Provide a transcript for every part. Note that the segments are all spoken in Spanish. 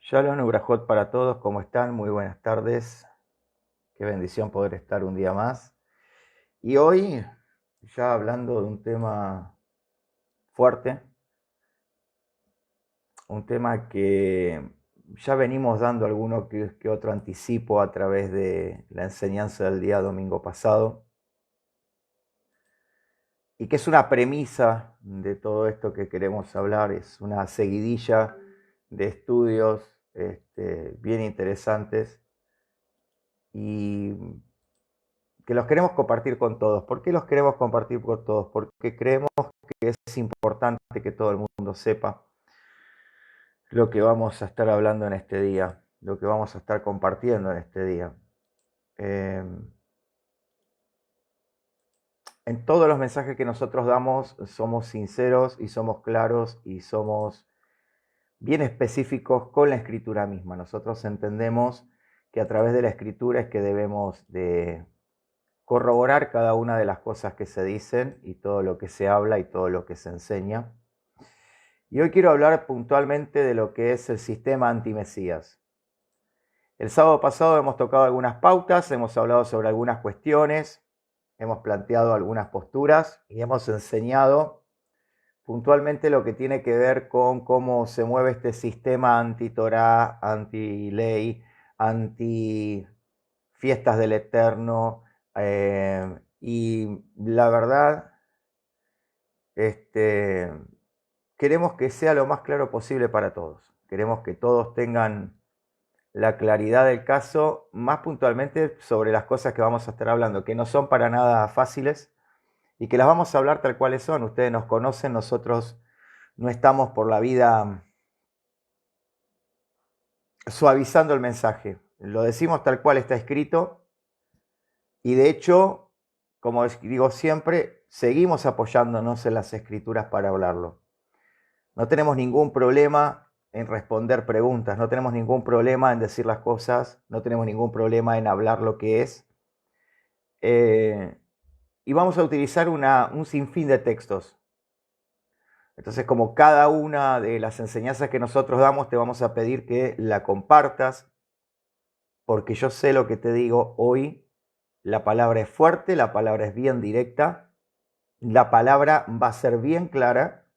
Shalom Ubrajot para todos, ¿cómo están? Muy buenas tardes. Qué bendición poder estar un día más. Y hoy, ya hablando de un tema fuerte, un tema que ya venimos dando alguno que otro anticipo a través de la enseñanza del día domingo pasado, y que es una premisa de todo esto que queremos hablar, es una seguidilla de estudios bien interesantes y que los queremos compartir con todos. ¿Por qué los queremos compartir con todos? Porque creemos que es importante que todo el mundo sepa lo que vamos a estar hablando en este día, lo que vamos a estar compartiendo en este día. En todos los mensajes que nosotros damos somos sinceros y somos claros y somos bien específicos con la escritura misma. Nosotros entendemos que a través de la escritura es que debemos de corroborar cada una de las cosas que se dicen y todo lo que se habla y todo lo que se enseña. Y hoy quiero hablar puntualmente de lo que es el sistema antimesías. El sábado pasado hemos tocado algunas pautas, hemos hablado sobre algunas cuestiones, hemos planteado algunas posturas y hemos enseñado puntualmente lo que tiene que ver con cómo se mueve este sistema anti-Torá, anti-ley, anti-fiestas del Eterno, y la verdad, queremos que sea lo más claro posible para todos. Queremos que todos tengan la claridad del caso, más puntualmente sobre las cosas que vamos a estar hablando, que no son para nada fáciles y que las vamos a hablar tal cuales son. Ustedes nos conocen, nosotros no estamos por la vida suavizando el mensaje. Lo decimos tal cual está escrito y de hecho, como digo siempre, seguimos apoyándonos en las escrituras para hablarlo. No tenemos ningún problema en responder preguntas, no tenemos ningún problema en decir las cosas, no tenemos ningún problema en hablar lo que es. Y vamos a utilizar un sinfín de textos. Entonces, como cada una de las enseñanzas que nosotros damos, te vamos a pedir que la compartas, porque yo sé lo que te digo hoy. La palabra es fuerte, la palabra es bien directa, la palabra va a ser bien clara,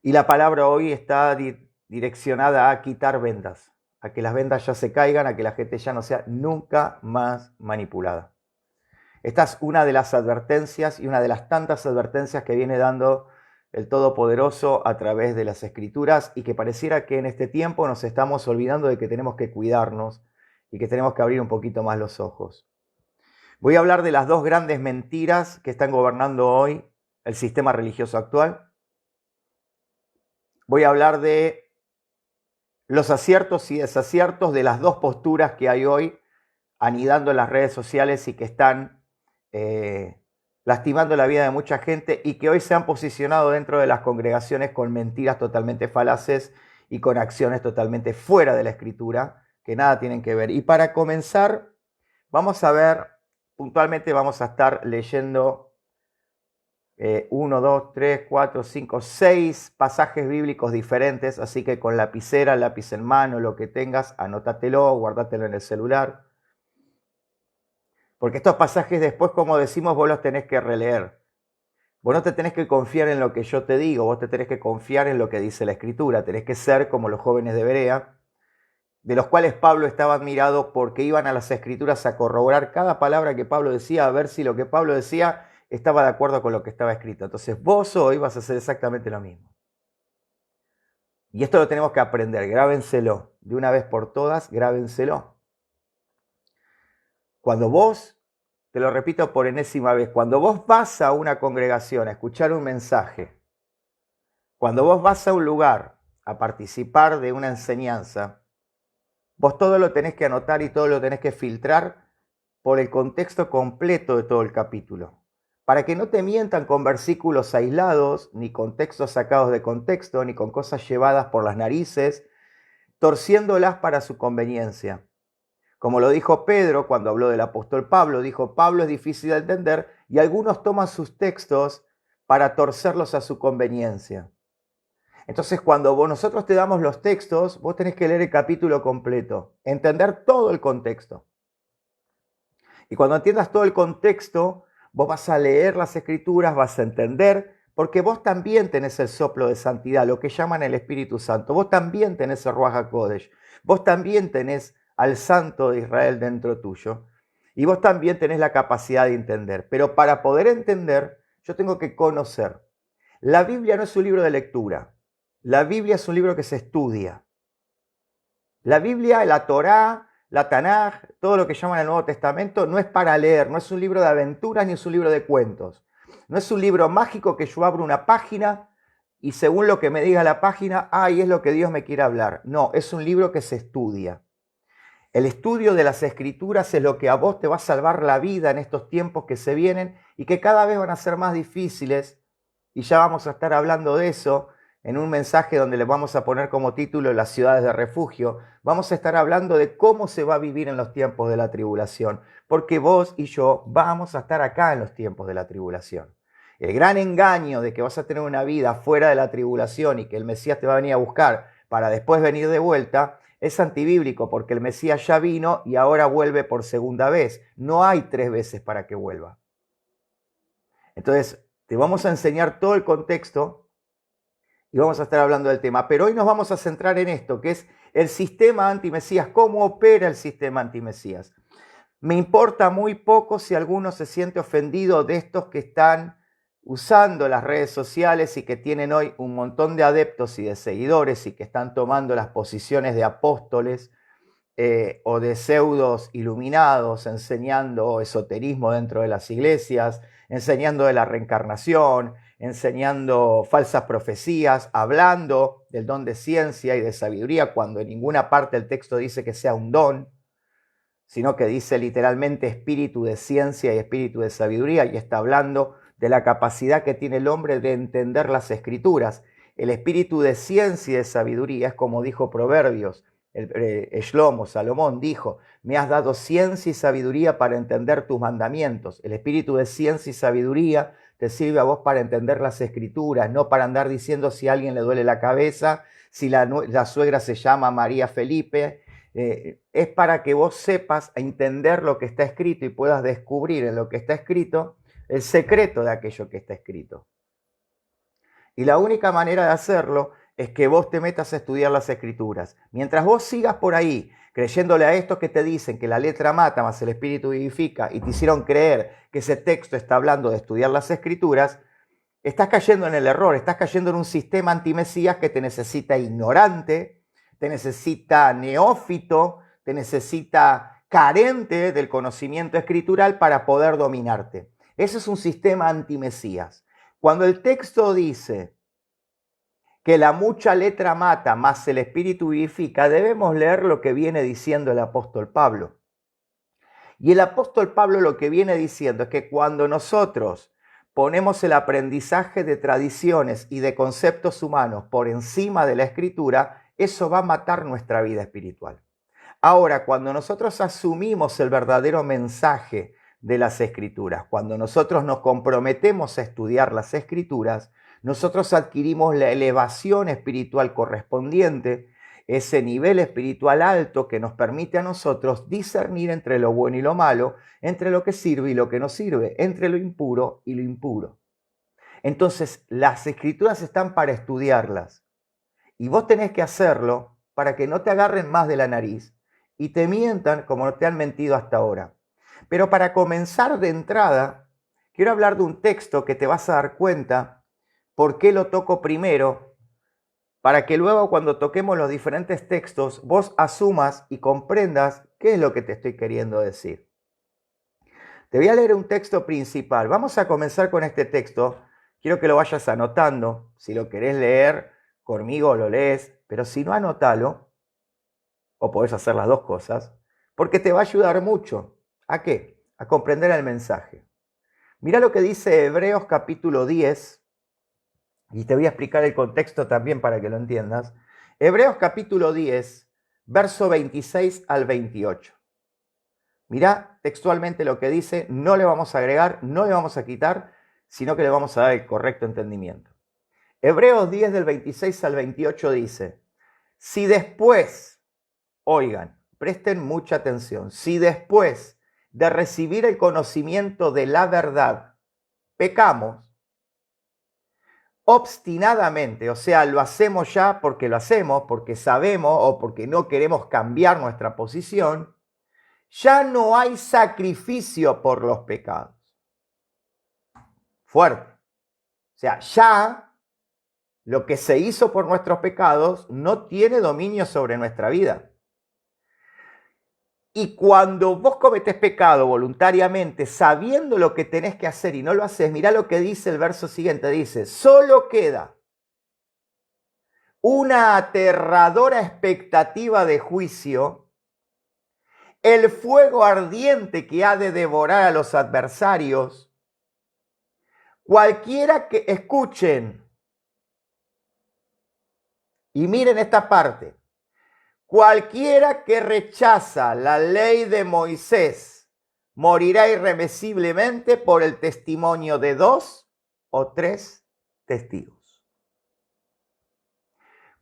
y la palabra hoy está direccionada a quitar vendas, a que las vendas ya se caigan, a que la gente ya no sea nunca más manipulada. Esta es una de las advertencias y una de las tantas advertencias que viene dando el Todopoderoso a través de las Escrituras, y que pareciera que en este tiempo nos estamos olvidando de que tenemos que cuidarnos y que tenemos que abrir un poquito más los ojos. Voy a hablar de las dos grandes mentiras que están gobernando hoy el sistema religioso actual. Voy a hablar de los aciertos y desaciertos de las dos posturas que hay hoy anidando en las redes sociales y que están lastimando la vida de mucha gente, y que hoy se han posicionado dentro de las congregaciones con mentiras totalmente falaces y con acciones totalmente fuera de la escritura, que nada tienen que ver. Y para comenzar, vamos a ver, puntualmente vamos a estar leyendo 1, 2, 3, 4, 5, 6 pasajes bíblicos diferentes, así que con lapicera, lápiz en mano, lo que tengas, anótatelo, guárdatelo en el celular. Porque estos pasajes después, como decimos, vos los tenés que releer. Vos no te tenés que confiar en lo que yo te digo, vos te tenés que confiar en lo que dice la Escritura. Tenés que ser como los jóvenes de Berea, de los cuales Pablo estaba admirado porque iban a las Escrituras a corroborar cada palabra que Pablo decía, a ver si lo que Pablo decía estaba de acuerdo con lo que estaba escrito. Entonces vos hoy vas a hacer exactamente lo mismo. Y esto lo tenemos que aprender, grábenselo. De una vez por todas, grábenselo. Cuando vos, te lo repito por enésima vez, cuando vos vas a una congregación a escuchar un mensaje, cuando vos vas a un lugar a participar de una enseñanza, vos todo lo tenés que anotar y todo lo tenés que filtrar por el contexto completo de todo el capítulo, para que no te mientan con versículos aislados, ni con textos sacados de contexto, ni con cosas llevadas por las narices, torciéndolas para su conveniencia. Como lo dijo Pedro cuando habló del apóstol Pablo, dijo: Pablo es difícil de entender, y algunos toman sus textos para torcerlos a su conveniencia. Entonces, cuando nosotros te damos los textos, vos tenés que leer el capítulo completo, entender todo el contexto. Y cuando entiendas todo el contexto, vos vas a leer las escrituras, vas a entender, porque vos también tenés el soplo de santidad, lo que llaman el Espíritu Santo. Vos también tenés el Ruach HaKodesh. Vos también tenés al Santo de Israel dentro tuyo. Y vos también tenés la capacidad de entender. Pero para poder entender, yo tengo que conocer. La Biblia no es un libro de lectura. La Biblia es un libro que se estudia. La Biblia, la Torá, la Tanaj, todo lo que llaman el Nuevo Testamento, no es para leer, no es un libro de aventuras ni es un libro de cuentos. No es un libro mágico que yo abro una página y según lo que me diga la página, ahí es lo que Dios me quiere hablar. No, es un libro que se estudia. El estudio de las escrituras es lo que a vos te va a salvar la vida en estos tiempos que se vienen y que cada vez van a ser más difíciles. Y ya vamos a estar hablando de eso en un mensaje donde le vamos a poner como título las ciudades de refugio. Vamos a estar hablando de cómo se va a vivir en los tiempos de la tribulación, porque vos y yo vamos a estar acá en los tiempos de la tribulación. El gran engaño de que vas a tener una vida fuera de la tribulación y que el Mesías te va a venir a buscar para después venir de vuelta es antibíblico, porque el Mesías ya vino y ahora vuelve por segunda vez. No hay 3 veces para que vuelva. Entonces, te vamos a enseñar todo el contexto y vamos a estar hablando del tema. Pero hoy nos vamos a centrar en esto, que es el sistema antimesías, cómo opera el sistema antimesías. Me importa muy poco si alguno se siente ofendido de estos que están usando las redes sociales y que tienen hoy un montón de adeptos y de seguidores y que están tomando las posiciones de apóstoles o de pseudos iluminados, enseñando esoterismo dentro de las iglesias, enseñando de la reencarnación, enseñando falsas profecías, hablando del don de ciencia y de sabiduría, cuando en ninguna parte del texto dice que sea un don, sino que dice literalmente espíritu de ciencia y espíritu de sabiduría, y está hablando de la capacidad que tiene el hombre de entender las escrituras. El espíritu de ciencia y de sabiduría es como dijo Proverbios, Shlomo, Salomón dijo, me has dado ciencia y sabiduría para entender tus mandamientos. El espíritu de ciencia y sabiduría te sirve a vos para entender las escrituras, no para andar diciendo si a alguien le duele la cabeza, si la suegra se llama María Felipe. Es para que vos sepas entender lo que está escrito y puedas descubrir en lo que está escrito el secreto de aquello que está escrito. Y la única manera de hacerlo es que vos te metas a estudiar las escrituras. Mientras vos sigas por ahí creyéndole a estos que te dicen que la letra mata más el espíritu vivifica y te hicieron creer que ese texto está hablando de estudiar las escrituras, estás cayendo en el error, estás cayendo en un sistema antimesías que te necesita ignorante, te necesita neófito, te necesita carente del conocimiento escritural para poder dominarte. Ese es un sistema antimesías. Cuando el texto dice que la mucha letra mata, más el espíritu vivifica, debemos leer lo que viene diciendo el apóstol Pablo. Y el apóstol Pablo lo que viene diciendo es que cuando nosotros ponemos el aprendizaje de tradiciones y de conceptos humanos por encima de la escritura, eso va a matar nuestra vida espiritual. Ahora, cuando nosotros asumimos el verdadero mensaje de las escrituras, cuando nosotros nos comprometemos a estudiar las escrituras, nosotros adquirimos la elevación espiritual correspondiente, ese nivel espiritual alto que nos permite a nosotros discernir entre lo bueno y lo malo, entre lo que sirve y lo que no sirve, entre lo impuro y lo impuro. Entonces, las escrituras están para estudiarlas y vos tenés que hacerlo para que no te agarren más de la nariz y te mientan como te han mentido hasta ahora. Pero para comenzar de entrada, quiero hablar de un texto que te vas a dar cuenta por qué lo toco primero, para que luego cuando toquemos los diferentes textos vos asumas y comprendas qué es lo que te estoy queriendo decir. Te voy a leer un texto principal. Vamos a comenzar con este texto. Quiero que lo vayas anotando. Si lo querés leer conmigo lo lees, pero si no, anótalo, o podés hacer las dos cosas, porque te va a ayudar mucho. ¿A qué? A comprender el mensaje. Mirá lo que dice Hebreos capítulo 10, y te voy a explicar el contexto también para que lo entiendas. Hebreos capítulo 10, verso 26 al 28. Mirá textualmente lo que dice, no le vamos a agregar, no le vamos a quitar, sino que le vamos a dar el correcto entendimiento. Hebreos 10 del 26 al 28 dice, si después, oigan, presten mucha atención, si después de recibir el conocimiento de la verdad, pecamos obstinadamente, o sea, lo hacemos ya porque lo hacemos, porque sabemos o porque no queremos cambiar nuestra posición, ya no hay sacrificio por los pecados. Fuerte. O sea, ya lo que se hizo por nuestros pecados no tiene dominio sobre nuestra vida. Y cuando vos cometés pecado voluntariamente, sabiendo lo que tenés que hacer y no lo haces, mirá lo que dice el verso siguiente, dice, solo queda una aterradora expectativa de juicio, el fuego ardiente que ha de devorar a los adversarios, cualquiera que escuchen, y miren esta parte, cualquiera que rechaza la ley de Moisés morirá irremisiblemente por el testimonio de 2 o 3 testigos.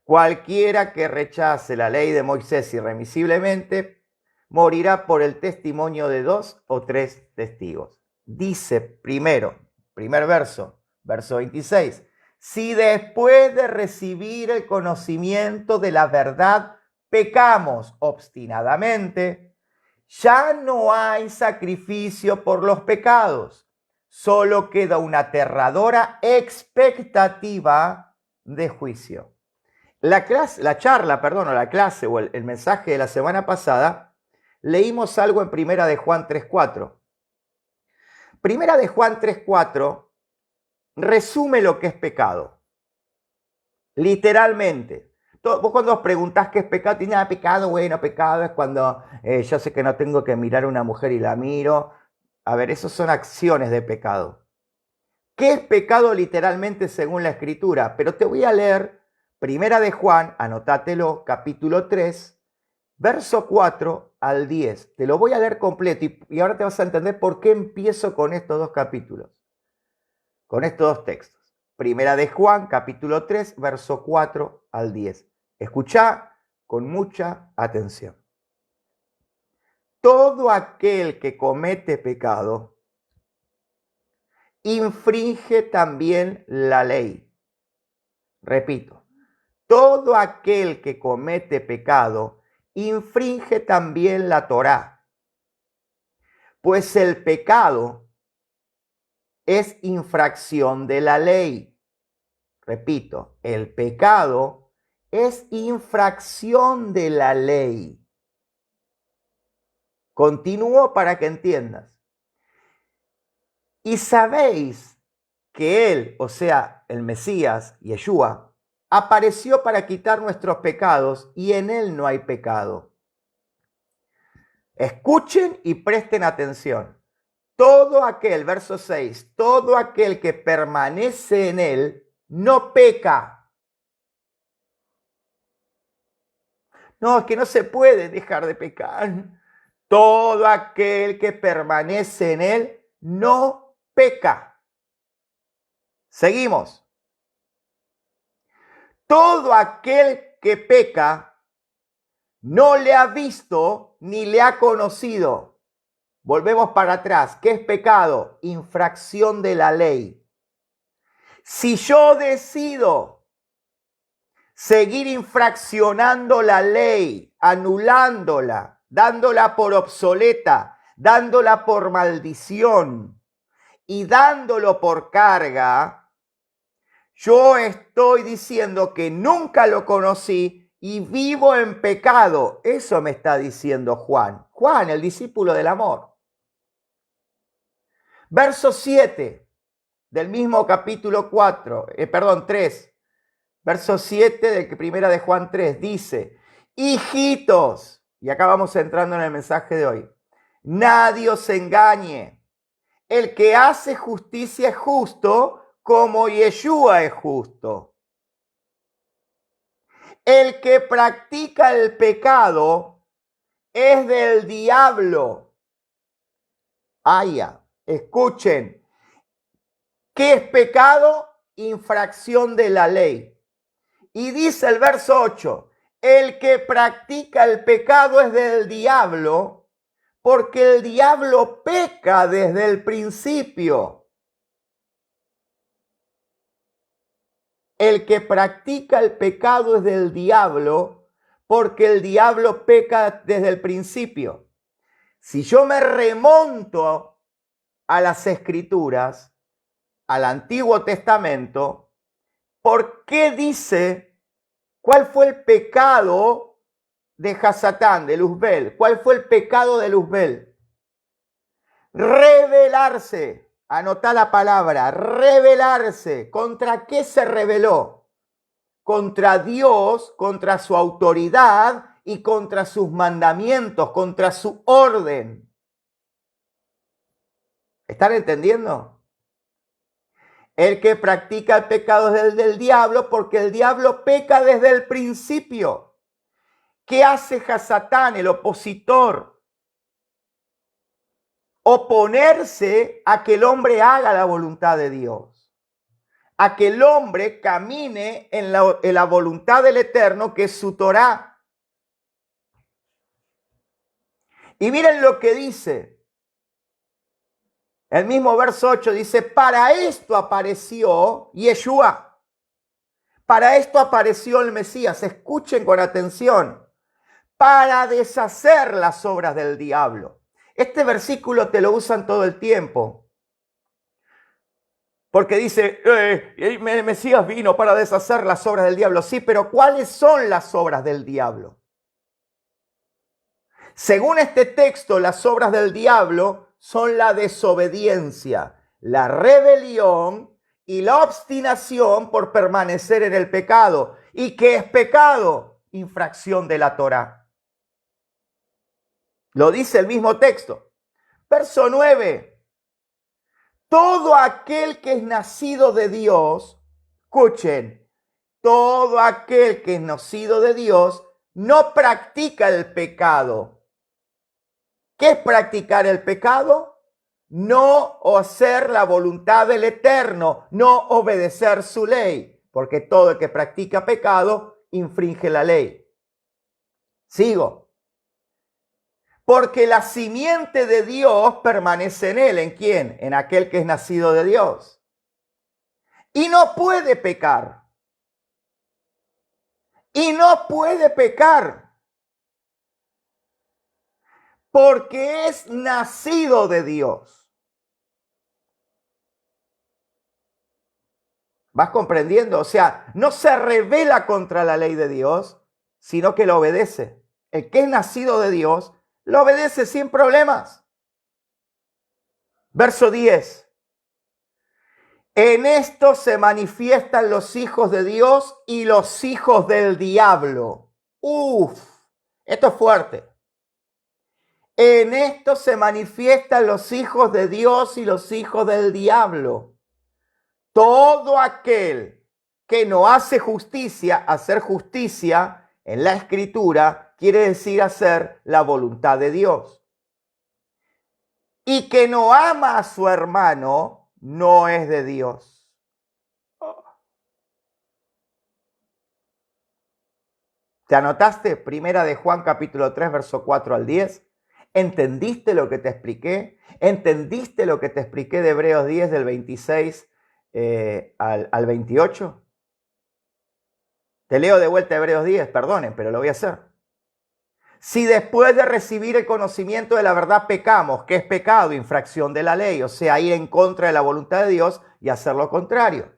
Cualquiera que rechace la ley de Moisés irremisiblemente morirá por el testimonio de 2 o 3 testigos. Dice primer verso, verso 26, si después de recibir el conocimiento de la verdad pecamos obstinadamente, ya no hay sacrificio por los pecados, solo queda una aterradora expectativa de juicio. La clase o el mensaje de la semana pasada, leímos algo en Primera de Juan 3:4. Primera de Juan 3:4 resume lo que es pecado. Literalmente. Vos cuando os preguntás qué es pecado, te dicen, pecado, bueno, pecado es cuando yo sé que no tengo que mirar a una mujer y la miro. A ver, eso son acciones de pecado. ¿Qué es pecado literalmente según la Escritura? Pero te voy a leer Primera de Juan, anotátelo, capítulo 3, verso 4 al 10. Te lo voy a leer completo y ahora te vas a entender por qué empiezo con estos dos capítulos, con estos dos textos. Primera de Juan, capítulo 3, verso 4 al 10. Escuchá con mucha atención. Todo aquel que comete pecado infringe también la ley. Repito, todo aquel que comete pecado infringe también la Torá, pues el pecado es infracción de la ley. Repito, el pecado es infracción de la ley. Continúo para que entiendas. Y sabéis que Él, o sea, el Mesías, Yeshua, apareció para quitar nuestros pecados y en Él no hay pecado. Escuchen y presten atención. Todo aquel, verso 6, todo aquel que permanece en Él no peca. No, es que no se puede dejar de pecar. Todo aquel que permanece en Él no peca. Seguimos. Todo aquel que peca no le ha visto ni le ha conocido. Volvemos para atrás. ¿Qué es pecado? Infracción de la ley. Si yo decido seguir infraccionando la ley, anulándola, dándola por obsoleta, dándola por maldición y dándolo por carga, yo estoy diciendo que nunca lo conocí y vivo en pecado. Eso me está diciendo Juan. Juan, el discípulo del amor. Verso 7 del mismo capítulo 3. Verso 7 de Primera de Juan 3 dice, hijitos, y acá vamos entrando en el mensaje de hoy, nadie os engañe. El que hace justicia es justo como Yeshua es justo. El que practica el pecado es del diablo. Escuchen, ¿qué es pecado? infracción de la ley. Y dice el verso 8, el que practica el pecado es del diablo, porque el diablo peca desde el principio. El que practica el pecado es del diablo, porque el diablo peca desde el principio. Si yo me remonto a las Escrituras, al Antiguo Testamento, ¿por qué dice cuál fue el pecado de Hasatán, de Luzbel? ¿Cuál fue el pecado de Luzbel? Rebelarse. Anotá la palabra, rebelarse. ¿Contra qué se rebeló? Contra Dios, contra su autoridad y contra sus mandamientos, contra su orden. ¿Están entendiendo? El que practica el pecado es del diablo, porque el diablo peca desde el principio. ¿Qué hace Hasatán, el opositor? Oponerse a que el hombre haga la voluntad de Dios, a que el hombre camine en la voluntad del Eterno, que es su Torá. Y miren lo que dice. El mismo verso 8 dice, para esto apareció Yeshua. Para esto apareció el Mesías. Escuchen con atención. Para deshacer las obras del diablo. Este versículo te lo usan todo el tiempo. Porque dice, el Mesías vino para deshacer las obras del diablo. Sí, pero ¿cuáles son las obras del diablo? Según este texto, las obras del diablo son la desobediencia, la rebelión y la obstinación por permanecer en el pecado. ¿Y qué es pecado? Infracción de la Torá. Lo dice el mismo texto. Verso 9. Todo aquel que es nacido de Dios, escuchen, todo aquel que es nacido de Dios no practica el pecado. ¿Qué es practicar el pecado? No hacer la voluntad del Eterno, no obedecer su ley, porque todo el que practica pecado infringe la ley. Sigo. Porque la simiente de Dios permanece en él. ¿En quién? En aquel que es nacido de Dios. Y no puede pecar. Y no puede pecar. Porque es nacido de Dios. ¿Vas comprendiendo? O sea, no se rebela contra la ley de Dios, sino que lo obedece. El que es nacido de Dios lo obedece sin problemas. Verso 10. En esto se manifiestan los hijos de Dios y los hijos del diablo. Esto es fuerte. En esto se manifiestan los hijos de Dios y los hijos del diablo. Todo aquel que no hace justicia, hacer justicia en la Escritura, quiere decir hacer la voluntad de Dios. Y que no ama a su hermano, no es de Dios. ¿Te anotaste? Primera de Juan capítulo 3, verso 4 al 10. ¿Entendiste lo que te expliqué? ¿Entendiste lo que te expliqué de Hebreos 10 del 26 al 28? Te leo de vuelta Hebreos 10, perdonen, pero lo voy a hacer. Si después de recibir el conocimiento de la verdad pecamos, ¿qué es pecado? Infracción de la ley, o sea, ir en contra de la voluntad de Dios y hacer lo contrario.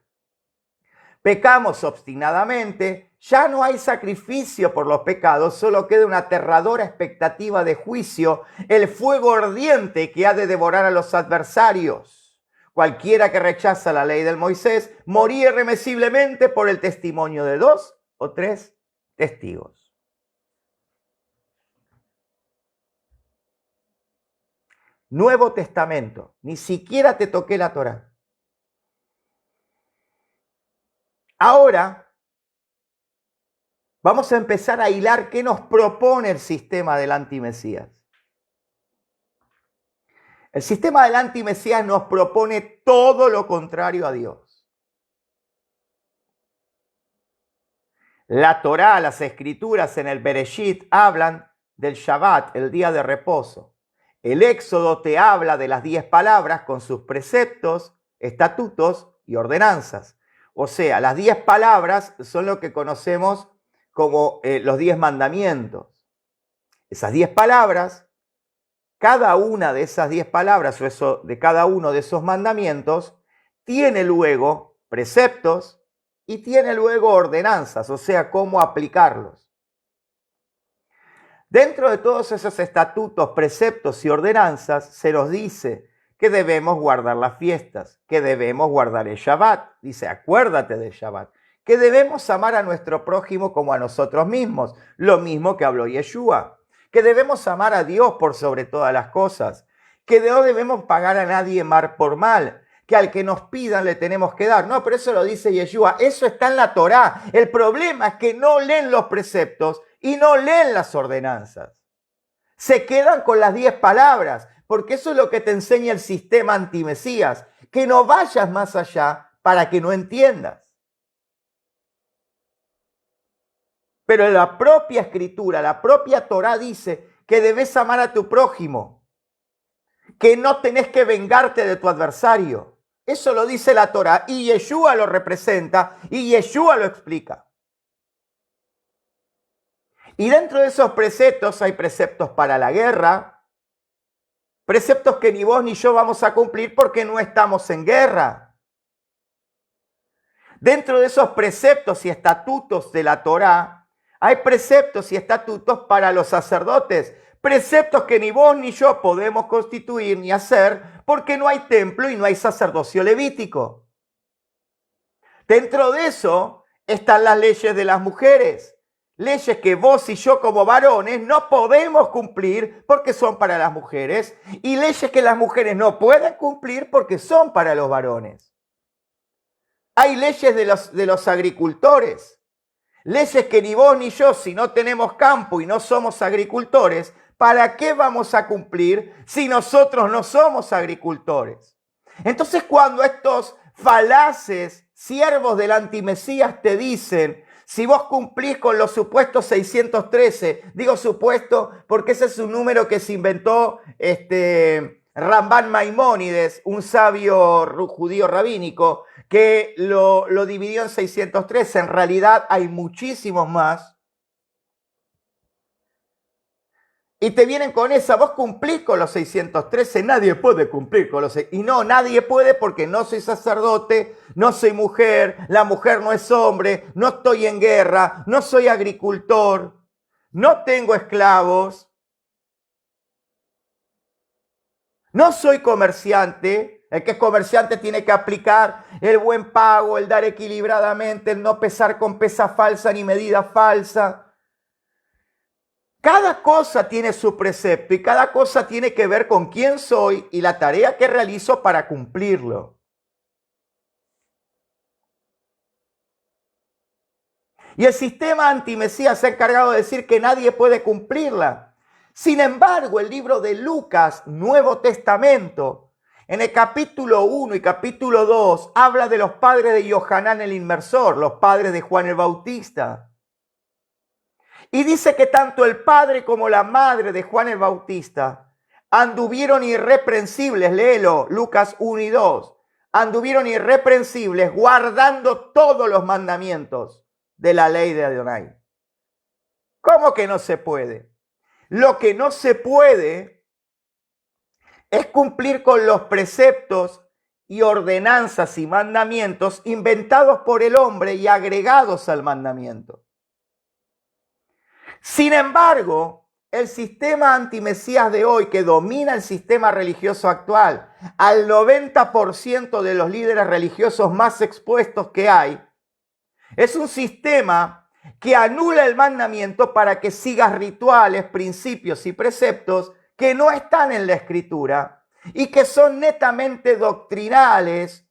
Pecamos obstinadamente, ya no hay sacrificio por los pecados, solo queda una aterradora expectativa de juicio, el fuego ardiente que ha de devorar a los adversarios. Cualquiera que rechaza la ley del Moisés moría irremisiblemente por el testimonio de 2 o 3 testigos. Nuevo Testamento, ni siquiera te toqué la Torá. Ahora vamos a empezar a hilar qué nos propone el sistema del antimesías. El sistema del antimesías nos propone todo lo contrario a Dios. La Torá, las escrituras en el Bereshit hablan del Shabbat, el día de reposo. El Éxodo te habla de las 10 palabras con sus preceptos, estatutos y ordenanzas. O sea, las 10 palabras son lo que conocemos como los 10 mandamientos. Esas 10 palabras, cada una de esas 10 palabras o eso, de cada uno de esos mandamientos, tiene luego preceptos y tiene luego ordenanzas, o sea, cómo aplicarlos. Dentro de todos esos estatutos, preceptos y ordenanzas, se nos dice que debemos guardar las fiestas, que debemos guardar el Shabbat. Dice, acuérdate del Shabbat. Que debemos amar a nuestro prójimo como a nosotros mismos, lo mismo que habló Yeshua. Que debemos amar a Dios por sobre todas las cosas. Que no debemos pagar a nadie mal por mal. Que al que nos pidan le tenemos que dar. No, pero eso lo dice Yeshua. Eso está en la Torá. El problema es que no leen los preceptos y no leen las ordenanzas. Se quedan con las 10 palabras, porque eso es lo que te enseña el sistema antimesías, que no vayas más allá para que no entiendas. Pero la propia escritura, la propia Torá dice que debes amar a tu prójimo, que no tenés que vengarte de tu adversario. Eso lo dice la Torá y Yeshua lo representa y Yeshua lo explica. Y dentro de esos preceptos hay preceptos para la guerra, preceptos que ni vos ni yo vamos a cumplir porque no estamos en guerra. Dentro de esos preceptos y estatutos de la Torá, hay preceptos y estatutos para los sacerdotes, preceptos que ni vos ni yo podemos constituir ni hacer porque no hay templo y no hay sacerdocio levítico. Dentro de eso están las leyes de las mujeres. Leyes que vos y yo como varones no podemos cumplir porque son para las mujeres y leyes que las mujeres no pueden cumplir porque son para los varones. Hay leyes de los agricultores, leyes que ni vos ni yo, si no tenemos campo y no somos agricultores, ¿para qué vamos a cumplir si nosotros no somos agricultores? Entonces cuando estos falaces siervos del antimesías te dicen, si vos cumplís con los supuestos 613, digo supuesto porque ese es un número que se inventó Ramban Maimónides, un sabio judío rabínico, que lo dividió en 613. En realidad hay muchísimos más. Y te vienen con esa, vos cumplís con los 613, nadie puede cumplir con los 613. Y no, nadie puede porque no soy sacerdote, no soy mujer, la mujer no es hombre, no estoy en guerra, no soy agricultor, no tengo esclavos, no soy comerciante. El que es comerciante tiene que aplicar el buen pago, el dar equilibradamente, el no pesar con pesa falsa ni medida falsa. Cada cosa tiene su precepto y cada cosa tiene que ver con quién soy y la tarea que realizo para cumplirlo. Y el sistema antimesías se ha encargado de decir que nadie puede cumplirla. Sin embargo, el libro de Lucas, Nuevo Testamento, en el capítulo 1 y capítulo 2, habla de los padres de Yohanan el Inmersor, los padres de Juan el Bautista. Y dice que tanto el padre como la madre de Juan el Bautista anduvieron irreprensibles, léelo, Lucas 1 y 2, anduvieron irreprensibles guardando todos los mandamientos de la ley de Adonai. ¿Cómo que no se puede? Lo que no se puede es cumplir con los preceptos y ordenanzas y mandamientos inventados por el hombre y agregados al mandamiento. Sin embargo, el sistema antimesías de hoy que domina el sistema religioso actual, al 90% de los líderes religiosos más expuestos que hay, es un sistema que anula el mandamiento para que sigas rituales, principios y preceptos que no están en la Escritura y que son netamente doctrinales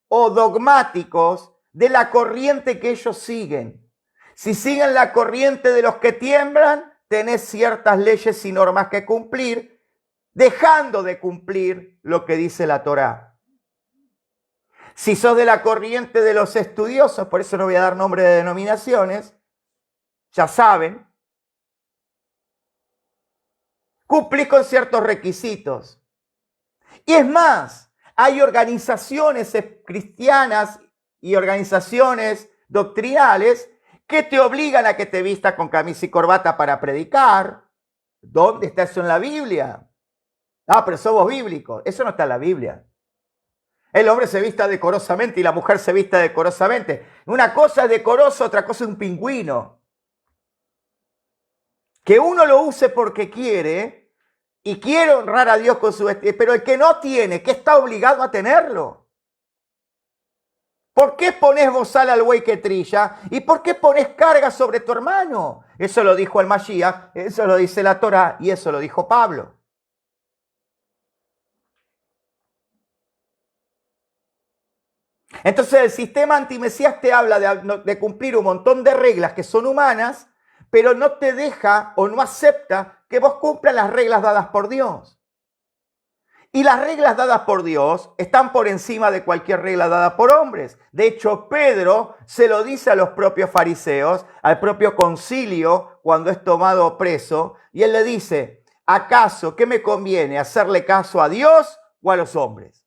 o dogmáticos de la corriente que ellos siguen. Si siguen la corriente de los que tiemblan, tenés ciertas leyes y normas que cumplir, dejando de cumplir lo que dice la Torá. Si sos de la corriente de los estudiosos, por eso no voy a dar nombre de denominaciones, ya saben, cumplís con ciertos requisitos. Y es más, hay organizaciones cristianas y organizaciones doctrinales que te obligan a que te vistas con camisa y corbata para predicar. ¿Dónde está eso en la Biblia? Ah, pero somos bíblicos. Eso no está en la Biblia. El hombre se vista decorosamente y la mujer se vista decorosamente. Una cosa es decoroso, otra cosa es un pingüino. Que uno lo use porque quiere y quiere honrar a Dios con su vestido, pero el que no tiene, que está obligado a tenerlo. ¿Por qué pones bozal al buey que trilla? ¿Y por qué pones carga sobre tu hermano? Eso lo dijo el Mashiach, eso lo dice la Torá y eso lo dijo Pablo. Entonces el sistema antimesías te habla de cumplir un montón de reglas que son humanas, pero no te deja o no acepta que vos cumplas las reglas dadas por Dios. Y las reglas dadas por Dios están por encima de cualquier regla dada por hombres. De hecho, Pedro se lo dice a los propios fariseos, al propio concilio, cuando es tomado preso, y él le dice, ¿acaso qué me conviene, hacerle caso a Dios o a los hombres?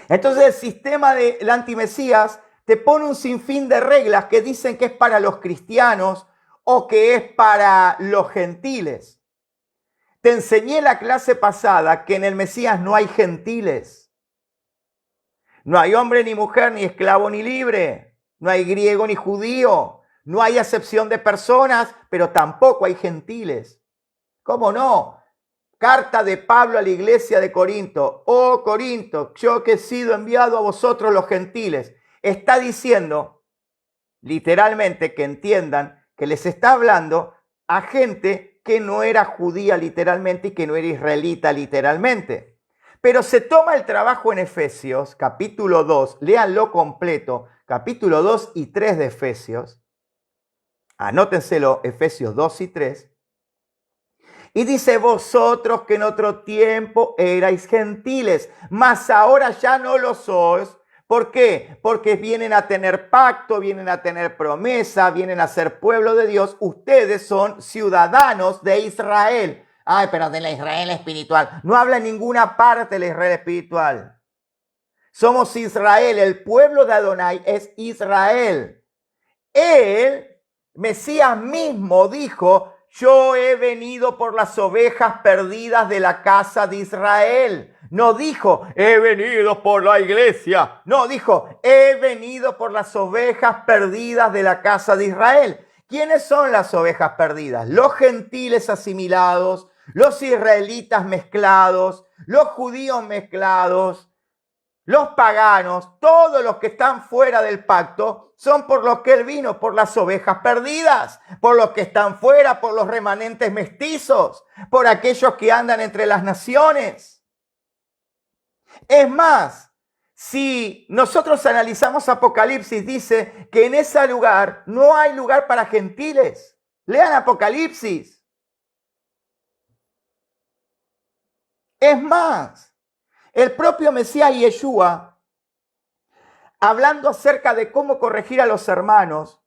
Entonces el sistema del antimesías te pone un sinfín de reglas que dicen que es para los cristianos o que es para los gentiles. Te enseñé en la clase pasada que en el Mesías no hay gentiles. No hay hombre ni mujer, ni esclavo ni libre. No hay griego ni judío. No hay acepción de personas, pero tampoco hay gentiles. ¿Cómo no? Carta de Pablo a la iglesia de Corinto. Oh Corinto, yo que he sido enviado a vosotros los gentiles. Está diciendo, literalmente, que entiendan que les está hablando a gente que no era judía literalmente y que no era israelita literalmente. Pero se toma el trabajo en Efesios, capítulo 2, léanlo completo, capítulo 2 y 3 de Efesios. Anótenselo, Efesios 2 y 3. Y dice, vosotros que en otro tiempo erais gentiles, mas ahora ya no lo sois. ¿Por qué? Porque vienen a tener pacto, vienen a tener promesa, vienen a ser pueblo de Dios. Ustedes son ciudadanos de Israel. Ay, pero de la Israel espiritual. No habla en ninguna parte de la Israel espiritual. Somos Israel, el pueblo de Adonai es Israel. Él, Mesías mismo, dijo, yo he venido por las ovejas perdidas de la casa de Israel. No dijo, he venido por la iglesia. No, dijo, he venido por las ovejas perdidas de la casa de Israel. ¿Quiénes son las ovejas perdidas? Los gentiles asimilados, los israelitas mezclados, los judíos mezclados, los paganos, todos los que están fuera del pacto, son por los que él vino, por las ovejas perdidas, por los que están fuera, por los remanentes mestizos, por aquellos que andan entre las naciones. Es más, si nosotros analizamos Apocalipsis, dice que en ese lugar no hay lugar para gentiles. Lean Apocalipsis. Es más, el propio Mesías Yeshua, hablando acerca de cómo corregir a los hermanos,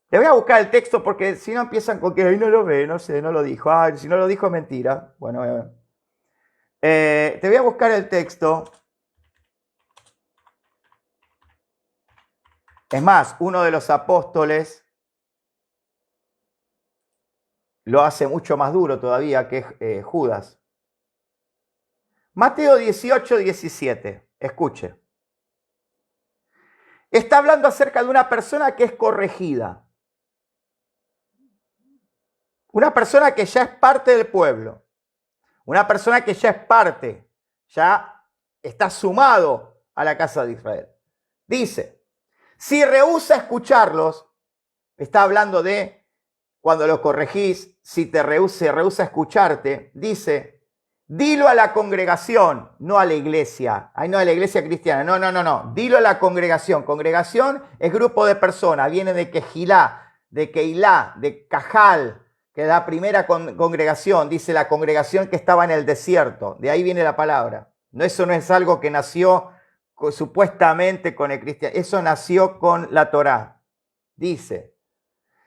le voy a buscar el texto porque si no empiezan con que ahí no lo ve, no sé, no lo dijo. Ay, si no lo dijo es mentira. Bueno, voy a ver. Te voy a buscar el texto. Es más, uno de los apóstoles lo hace mucho más duro todavía, que es Judas. Mateo 18, 17. Escuche. Está hablando acerca de una persona que es corregida. Una persona que ya es parte del pueblo. Una persona que ya es parte, ya está sumado a la casa de Israel. Dice, si rehúsa escucharlos, está hablando de cuando los corregís, si te rehúsa escucharte, dice, dilo a la congregación, no a la iglesia. Ay, no a la iglesia cristiana, no. Dilo a la congregación. Congregación es grupo de personas, viene de Quejilá, de Keilá, de Cajal, que es la primera congregación, dice la congregación que estaba en el desierto. De ahí viene la palabra. No, eso no es algo que nació supuestamente con el cristianismo. Eso nació con la Torá. Dice,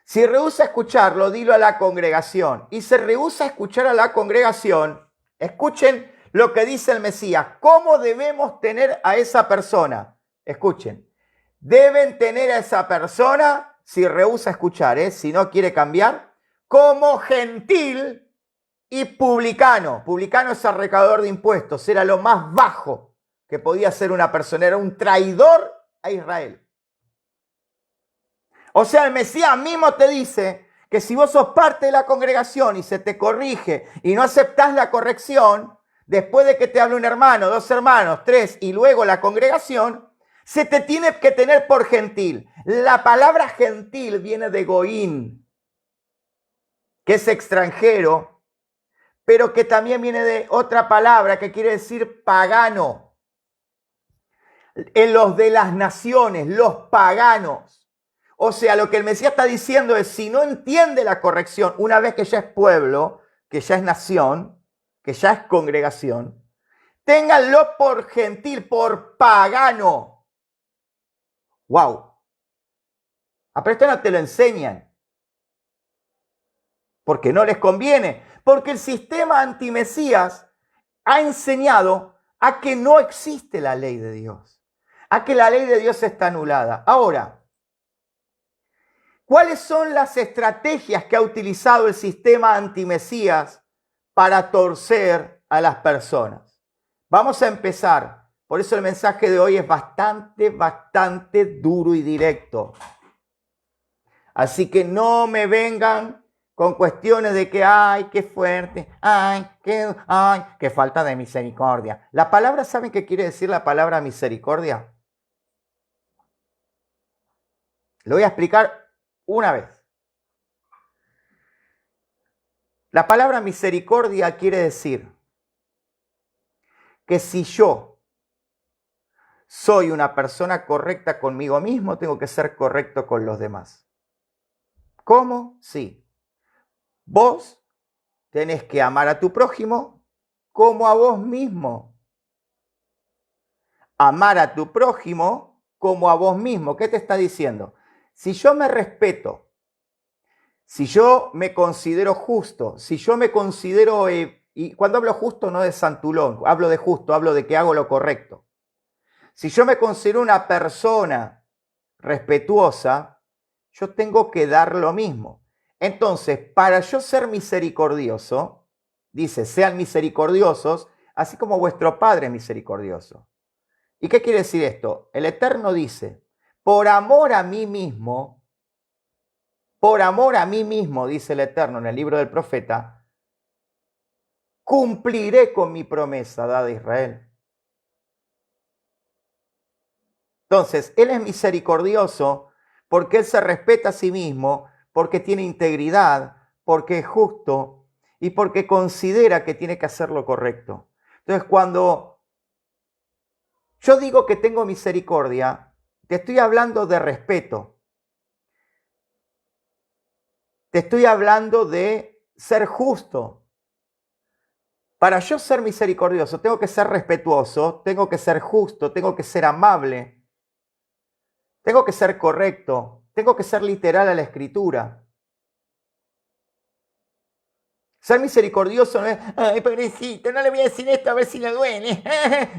si rehúsa escucharlo, dilo a la congregación. Y se rehúsa escuchar a la congregación, escuchen lo que dice el Mesías. ¿Cómo debemos tener a esa persona? Escuchen. Deben tener a esa persona, si rehúsa escuchar, si no quiere cambiar, como gentil y publicano. Publicano es el recaudador de impuestos, era lo más bajo que podía ser una persona, era un traidor a Israel. O sea, el Mesías mismo te dice que si vos sos parte de la congregación y se te corrige y no aceptás la corrección, después de que te hable un hermano, dos hermanos, tres y luego la congregación, se te tiene que tener por gentil. La palabra gentil viene de goín, que es extranjero, pero que también viene de otra palabra que quiere decir pagano. En los de las naciones, los paganos. O sea, lo que el Mesías está diciendo es, si no entiende la corrección, una vez que ya es pueblo, que ya es nación, que ya es congregación, ténganlo por gentil, por pagano. ¡Wow! Pero esto no te lo enseñan. Porque no les conviene. Porque el sistema antimesías ha enseñado a que no existe la ley de Dios. A que la ley de Dios está anulada. Ahora, ¿cuáles son las estrategias que ha utilizado el sistema antimesías para torcer a las personas? Vamos a empezar. Por eso el mensaje de hoy es bastante duro y directo. Así que no me vengan con cuestiones de que, ay, qué fuerte, ay, qué falta de misericordia. La palabra, ¿saben qué quiere decir la palabra misericordia? Lo voy a explicar una vez. La palabra misericordia quiere decir que si yo soy una persona correcta conmigo mismo, tengo que ser correcto con los demás. ¿Cómo? Sí. Vos tenés que amar a tu prójimo como a vos mismo. Amar a tu prójimo como a vos mismo. ¿Qué te está diciendo? Si yo me respeto, si yo me considero justo, si yo me considero, y cuando hablo justo no de santulón, hablo de justo, hablo de que hago lo correcto. Si yo me considero una persona respetuosa, yo tengo que dar lo mismo. Entonces, para yo ser misericordioso, dice, sean misericordiosos, así como vuestro Padre es misericordioso. ¿Y qué quiere decir esto? El Eterno dice, por amor a mí mismo, dice el Eterno en el libro del profeta, cumpliré con mi promesa dada a Israel. Entonces, Él es misericordioso porque Él se respeta a sí mismo, porque tiene integridad, porque es justo y porque considera que tiene que hacer lo correcto. Entonces, cuando yo digo que tengo misericordia, te estoy hablando de respeto. Te estoy hablando de ser justo. Para yo ser misericordioso, tengo que ser respetuoso, tengo que ser justo, tengo que ser amable. Tengo que ser correcto, tengo que ser literal a la escritura. Ser misericordioso no es, ay, pobrecito, no le voy a decir esto a ver si le duele.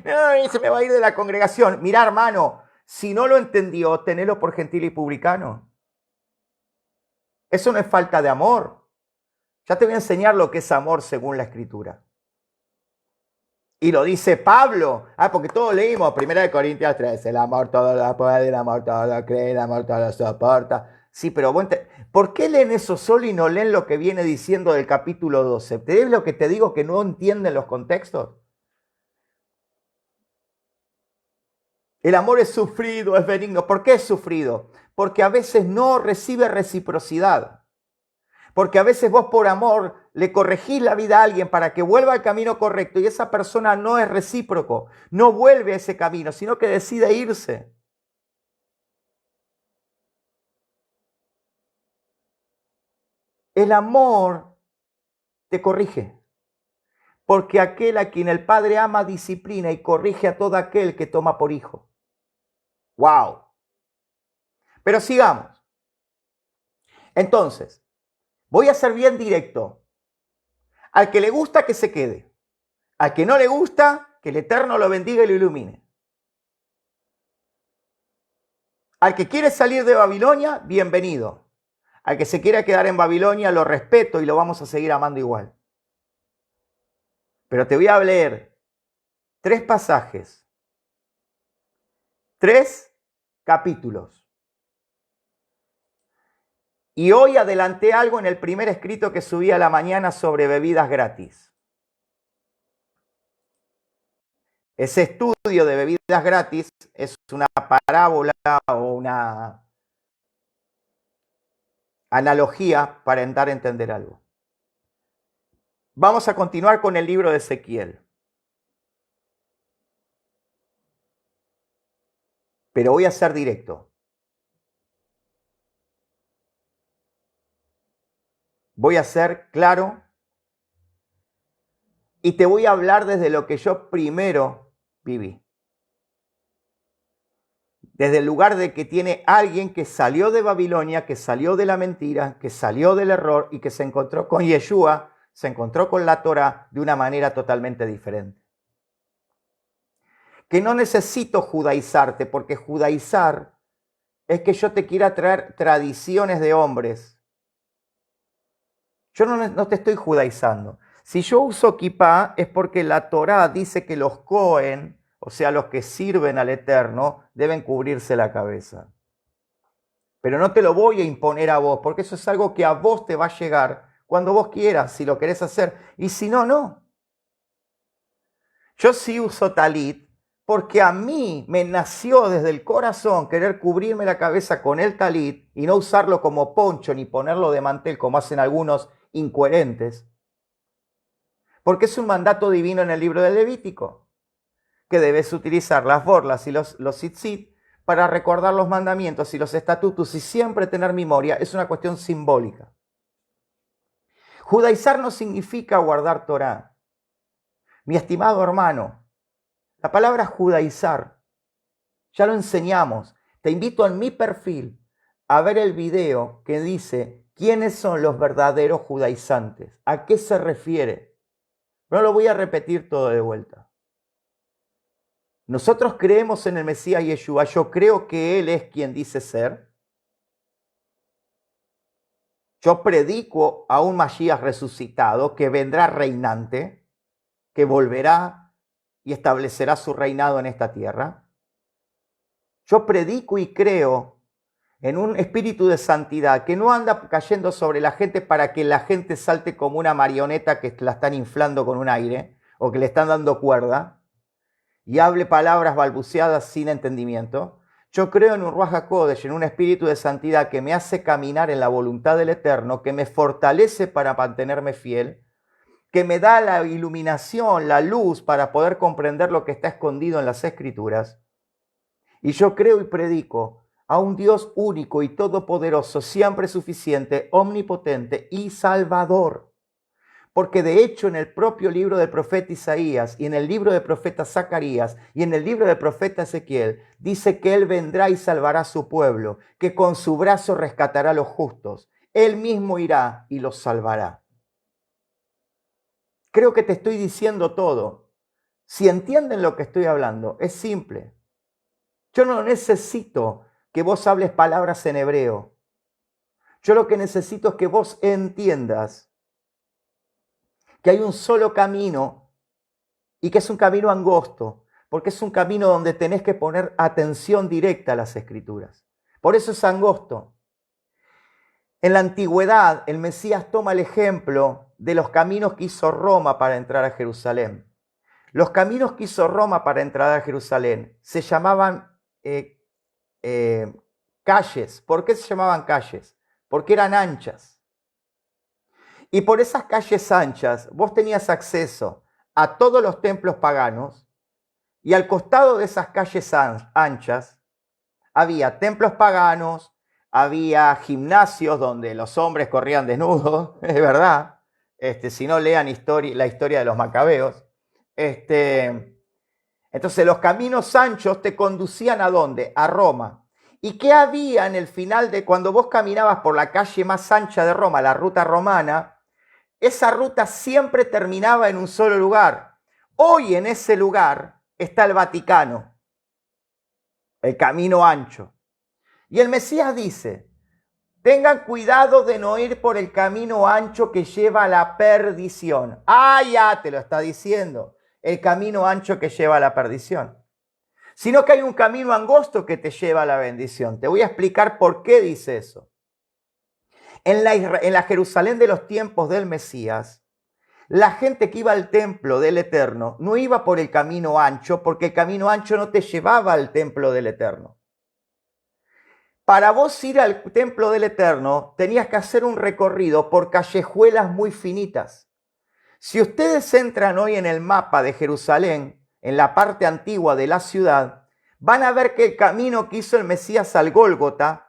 Ay, se me va a ir de la congregación. Mirá, hermano, si no lo entendió, tenelo por gentil y publicano. Eso no es falta de amor. Ya te voy a enseñar lo que es amor según la escritura. Y lo dice Pablo. Porque todos leímos 1 Corintios 13. El amor todo lo puede, el amor todo lo cree, el amor todo lo soporta. Sí, pero ¿por qué leen eso solo y no leen lo que viene diciendo del capítulo 12? ¿Te ves lo que te digo que no entienden los contextos? El amor es sufrido, es benigno. ¿Por qué es sufrido? Porque a veces no recibe reciprocidad. Porque a veces vos por amor le corregís la vida a alguien para que vuelva al camino correcto y esa persona no es recíproco, no vuelve a ese camino, sino que decide irse. El amor te corrige, porque aquel a quien el Padre ama disciplina y corrige a todo aquel que toma por hijo. ¡Wow! Pero sigamos. Entonces, voy a ser bien directo. Al que le gusta, que se quede. Al que no le gusta, que el Eterno lo bendiga y lo ilumine. Al que quiere salir de Babilonia, bienvenido. Al que se quiera quedar en Babilonia, lo respeto y lo vamos a seguir amando igual. Pero te voy a leer 3 pasajes, 3 capítulos. Y hoy adelanté algo en el primer escrito que subí a la mañana sobre bebidas gratis. Ese estudio de bebidas gratis es una parábola o una analogía para dar a entender algo. Vamos a continuar con el libro de Ezequiel. Pero voy a ser directo. Voy a ser claro y te voy a hablar desde lo que yo primero viví. Desde el lugar de que tiene alguien que salió de Babilonia, que salió de la mentira, que salió del error y que se encontró con Yeshua, se encontró con la Torá de una manera totalmente diferente. Que no necesito judaizarte, porque judaizar es que yo te quiera traer tradiciones de hombres. Yo no te estoy judaizando. Si yo uso kipá es porque la Torá dice que los Cohen, o sea, los que sirven al Eterno, deben cubrirse la cabeza. Pero no te lo voy a imponer a vos, porque eso es algo que a vos te va a llegar cuando vos quieras, si lo querés hacer. Y si no, no. Yo sí uso talit porque a mí me nació desde el corazón querer cubrirme la cabeza con el talit y no usarlo como poncho ni ponerlo de mantel como hacen algunos incoherentes. Porque es un mandato divino en el libro del Levítico, que debes utilizar las borlas y los tzitzit para recordar los mandamientos y los estatutos y siempre tener memoria. Es una cuestión simbólica. Judaizar no significa guardar Torá. Mi estimado hermano, la palabra judaizar, ya lo enseñamos. Te invito en mi perfil a ver el video que dice quiénes son los verdaderos judaizantes, a qué se refiere. No lo voy a repetir todo de vuelta. Nosotros creemos en el Mesías Yeshua. Yo creo que Él es quien dice ser. Yo predico a un Mashiach resucitado que vendrá reinante, que volverá y establecerá su reinado en esta tierra. Yo predico y creo en un espíritu de santidad que no anda cayendo sobre la gente para que la gente salte como una marioneta que la están inflando con un aire o que le están dando cuerda y hable palabras balbuceadas sin entendimiento. Yo creo en un Ruach HaKodesh, en un espíritu de santidad que me hace caminar en la voluntad del Eterno, que me fortalece para mantenerme fiel, que me da la iluminación, la luz para poder comprender lo que está escondido en las Escrituras. Y yo creo y predico a un Dios único y todopoderoso, siempre suficiente, omnipotente y salvador. Porque de hecho en el propio libro del profeta Isaías y en el libro del profeta Zacarías y en el libro del profeta Ezequiel dice que Él vendrá y salvará a su pueblo, que con su brazo rescatará a los justos. Él mismo irá y los salvará. Creo que te estoy diciendo todo. Si entienden lo que estoy hablando, es simple. Yo no necesito que vos hables palabras en hebreo. Yo lo que necesito es que vos entiendas que hay un solo camino y que es un camino angosto, porque es un camino donde tenés que poner atención directa a las Escrituras. Por eso es angosto. En la antigüedad, el Mesías toma el ejemplo de los caminos que hizo Roma para entrar a Jerusalén. Los caminos que hizo Roma para entrar a Jerusalén se llamaban calles. ¿Por qué se llamaban calles? Porque eran anchas. Y por esas calles anchas vos tenías acceso a todos los templos paganos y al costado de esas calles anchas había templos paganos, había gimnasios donde los hombres corrían desnudos, es verdad, Si no, lean la historia de los macabeos. Entonces, los caminos anchos te conducían ¿a dónde? A Roma. ¿Y qué había en el final de cuando vos caminabas por la calle más ancha de Roma, la ruta romana? Esa ruta siempre terminaba en un solo lugar. Hoy en ese lugar está el Vaticano, el camino ancho. Y el Mesías dice, tengan cuidado de no ir por el camino ancho que lleva a la perdición. Ah, ya te lo está diciendo, el camino ancho que lleva a la perdición. Sino que hay un camino angosto que te lleva a la bendición. Te voy a explicar por qué dice eso. En la Jerusalén de los tiempos del Mesías, la gente que iba al templo del Eterno no iba por el camino ancho, porque el camino ancho no te llevaba al templo del Eterno. Para vos ir al templo del Eterno, tenías que hacer un recorrido por callejuelas muy finitas. Si ustedes entran hoy en el mapa de Jerusalén, en la parte antigua de la ciudad, van a ver que el camino que hizo el Mesías al Gólgota,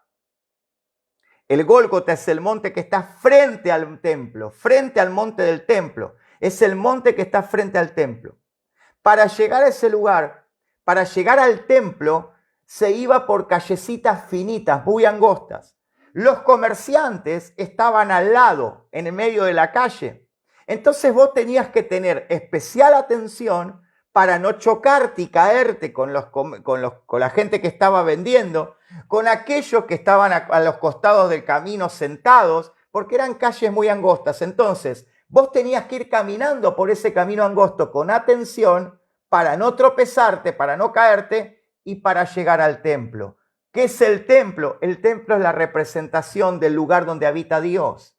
el Gólgota es el monte que está frente al templo, frente al monte del templo. Es el monte que está frente al templo. Para llegar a ese lugar, para llegar al templo, se iba por callecitas finitas, muy angostas. Los comerciantes estaban al lado, en el medio de la calle. Entonces vos tenías que tener especial atención para no chocarte y caerte con la gente que estaba vendiendo, con aquellos que estaban a los costados del camino sentados, porque eran calles muy angostas. Entonces, vos tenías que ir caminando por ese camino angosto con atención para no tropezarte, para no caerte y para llegar al templo. ¿Qué es el templo? El templo es la representación del lugar donde habita Dios.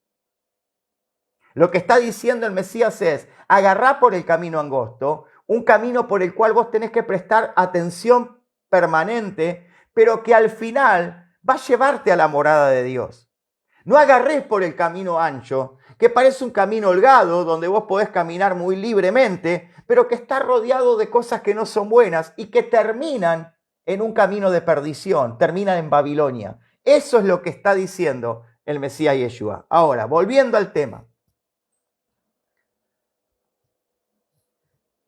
Lo que está diciendo el Mesías es, agarrá por el camino angosto, un camino por el cual vos tenés que prestar atención permanente, pero que al final va a llevarte a la morada de Dios. No agarrés por el camino ancho, que parece un camino holgado, donde vos podés caminar muy libremente, pero que está rodeado de cosas que no son buenas y que terminan en un camino de perdición, terminan en Babilonia. Eso es lo que está diciendo el Mesías Yeshua. Ahora, volviendo al tema.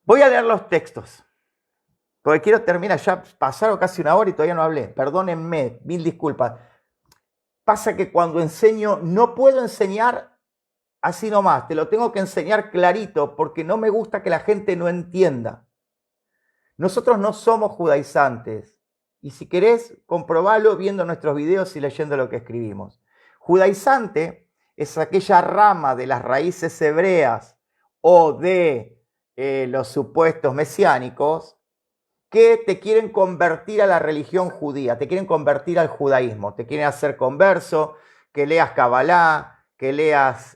Voy a leer los textos, porque quiero terminar, ya pasaron casi una hora y todavía no hablé. Perdónenme, mil disculpas. Pasa que cuando enseño, no puedo enseñar así nomás, te lo tengo que enseñar clarito, porque no me gusta que la gente no entienda. Nosotros no somos judaizantes, y si querés, comprobalo viendo nuestros videos y leyendo lo que escribimos. Judaizante es aquella rama de las raíces hebreas o de los supuestos mesiánicos que te quieren convertir a la religión judía, te quieren convertir al judaísmo, te quieren hacer converso, que leas Kabbalah, que leas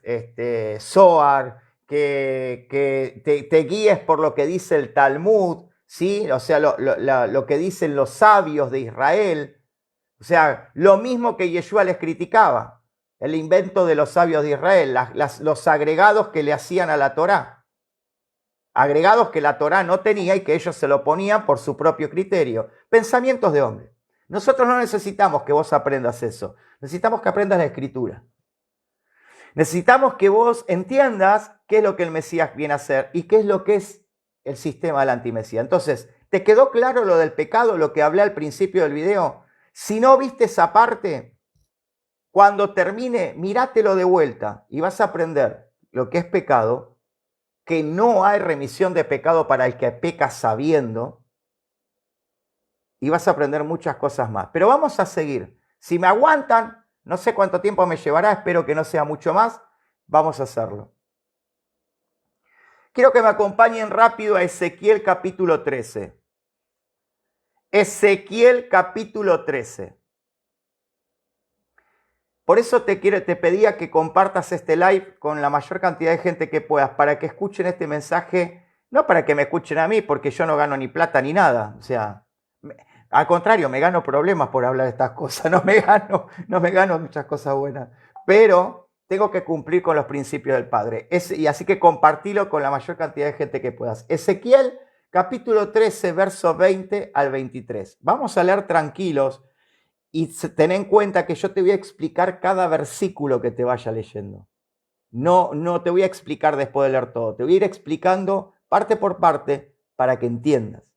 Zohar, que te guíes por lo que dice el Talmud, ¿sí? O sea, lo que dicen los sabios de Israel. O sea, lo mismo que Yeshua les criticaba, el invento de los sabios de Israel, los agregados que le hacían a la Torá. Agregados que la Torá no tenía y que ellos se lo ponían por su propio criterio. Pensamientos de hombre. Nosotros no necesitamos que vos aprendas eso. Necesitamos que aprendas la Escritura. Necesitamos que vos entiendas qué es lo que el Mesías viene a hacer y qué es lo que es el sistema del antimesías. Entonces, ¿te quedó claro lo del pecado, lo que hablé al principio del video? Si no viste esa parte, cuando termine, mírátelo de vuelta y vas a aprender lo que es pecado, que no hay remisión de pecado para el que peca sabiendo, y vas a aprender muchas cosas más. Pero vamos a seguir. Si me aguantan, no sé cuánto tiempo me llevará, espero que no sea mucho más, vamos a hacerlo. Quiero que me acompañen rápido a Ezequiel capítulo 13. Ezequiel capítulo 13. Por eso te pedía que compartas este live con la mayor cantidad de gente que puedas, para que escuchen este mensaje, no para que me escuchen a mí, porque yo no gano ni plata ni nada. O sea, al contrario, me gano problemas por hablar de estas cosas, no me gano muchas cosas buenas, pero tengo que cumplir con los principios del Padre. Y así que compartilo con la mayor cantidad de gente que puedas. Ezequiel capítulo 13, verso 20 al 23. Vamos a leer tranquilos. Y ten en cuenta que yo te voy a explicar cada versículo que te vaya leyendo. No te voy a explicar después de leer todo. Te voy a ir explicando parte por parte para que entiendas.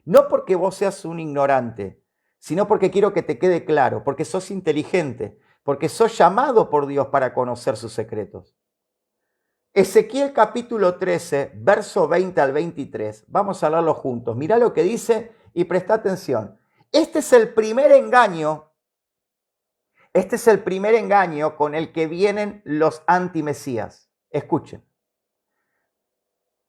No porque vos seas un ignorante, sino porque quiero que te quede claro, porque sos inteligente, porque sos llamado por Dios para conocer sus secretos. Ezequiel capítulo 13, verso 20 al 23. Vamos a leerlo juntos. Mirá lo que dice y presta atención. Este es el primer engaño con el que vienen los antimesías. Escuchen.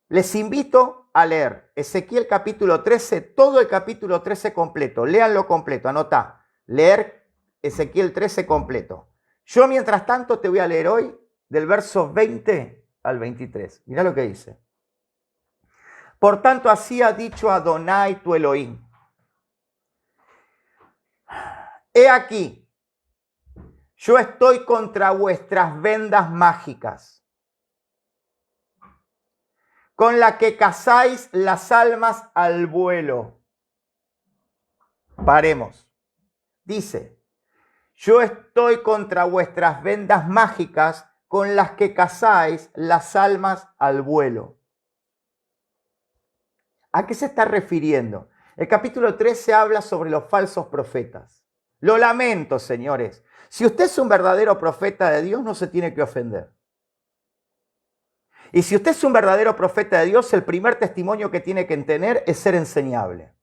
Les invito a leer Ezequiel capítulo 13, todo el capítulo 13 completo. Léanlo completo, anotá. Leer Ezequiel 13 completo. Yo, mientras tanto, te voy a leer hoy del verso 20 al 23. Mirá lo que dice. Por tanto, así ha dicho Adonai tu Elohim. He aquí, yo estoy contra vuestras vendas mágicas, con la que cazáis las almas al vuelo. Paremos. Dice, yo estoy contra vuestras vendas mágicas, con las que cazáis las almas al vuelo. ¿A qué se está refiriendo? El capítulo 13 habla sobre los falsos profetas. Lo lamento, señores. Si usted es un verdadero profeta de Dios, no se tiene que ofender. Y si usted es un verdadero profeta de Dios, el primer testimonio que tiene que tener es ser enseñable.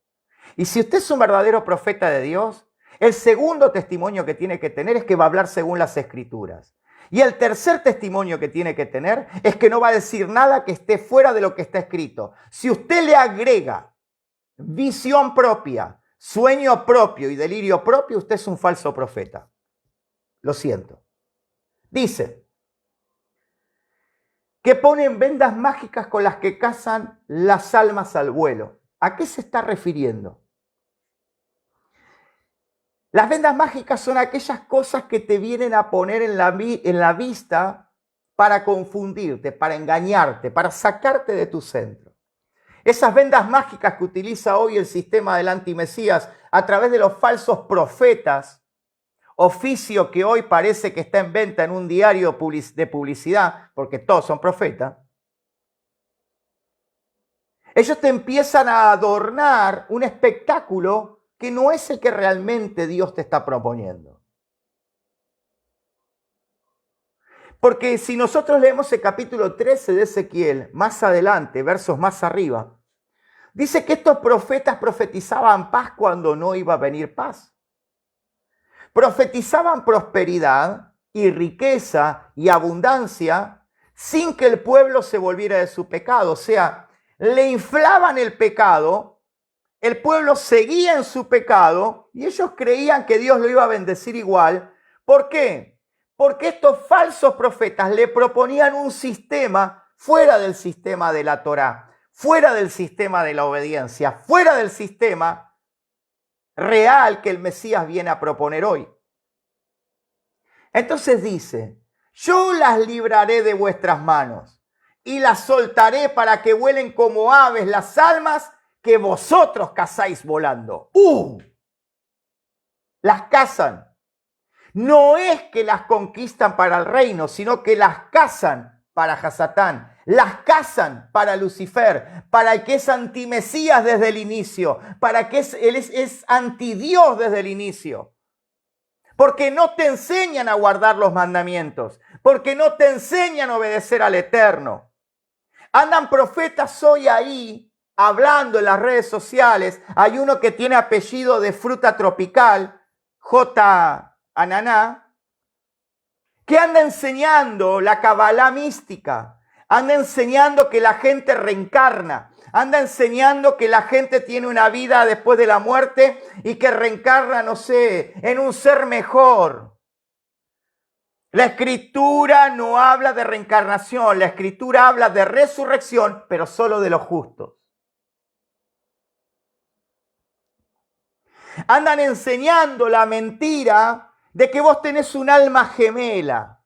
Y si usted es un verdadero profeta de Dios, el segundo testimonio que tiene que tener es que va a hablar según las Escrituras. Y el tercer testimonio que tiene que tener es que no va a decir nada que esté fuera de lo que está escrito. Si usted le agrega visión propia, sueño propio y delirio propio, usted es un falso profeta. Lo siento. Dice que ponen vendas mágicas con las que cazan las almas al vuelo. ¿A qué se está refiriendo? Las vendas mágicas son aquellas cosas que te vienen a poner en la vista para confundirte, para engañarte, para sacarte de tu centro. Esas vendas mágicas que utiliza hoy el sistema del antimesías a través de los falsos profetas, oficio que hoy parece que está en venta en un diario de publicidad, porque todos son profetas, ellos te empiezan a adornar un espectáculo que no es el que realmente Dios te está proponiendo. Porque si nosotros leemos el capítulo 13 de Ezequiel, más adelante, versos más arriba, dice que estos profetas profetizaban paz cuando no iba a venir paz. Profetizaban prosperidad y riqueza y abundancia sin que el pueblo se volviera de su pecado. O sea, le inflaban el pecado, el pueblo seguía en su pecado y ellos creían que Dios lo iba a bendecir igual. ¿Por qué? Porque estos falsos profetas le proponían un sistema fuera del sistema de la Torá, fuera del sistema de la obediencia, fuera del sistema real que el Mesías viene a proponer hoy. Entonces dice, yo las libraré de vuestras manos y las soltaré para que vuelen como aves las almas que vosotros cazáis volando. Las cazan. No es que las conquistan para el reino, sino que las cazan para Hasatán. Las cazan para Lucifer, para el que es antimesías desde el inicio, para que él es antidios desde el inicio. Porque no te enseñan a guardar los mandamientos, porque no te enseñan a obedecer al Eterno. Andan profetas hoy ahí, hablando en las redes sociales. Hay uno que tiene apellido de fruta tropical, J. Ananá, que anda enseñando la cabalá mística, anda enseñando que la gente reencarna, anda enseñando que la gente tiene una vida después de la muerte y que reencarna, no sé, en un ser mejor. La Escritura no habla de reencarnación, la Escritura habla de resurrección, pero solo de los justos. Andan enseñando la mentira de que vos tenés un alma gemela.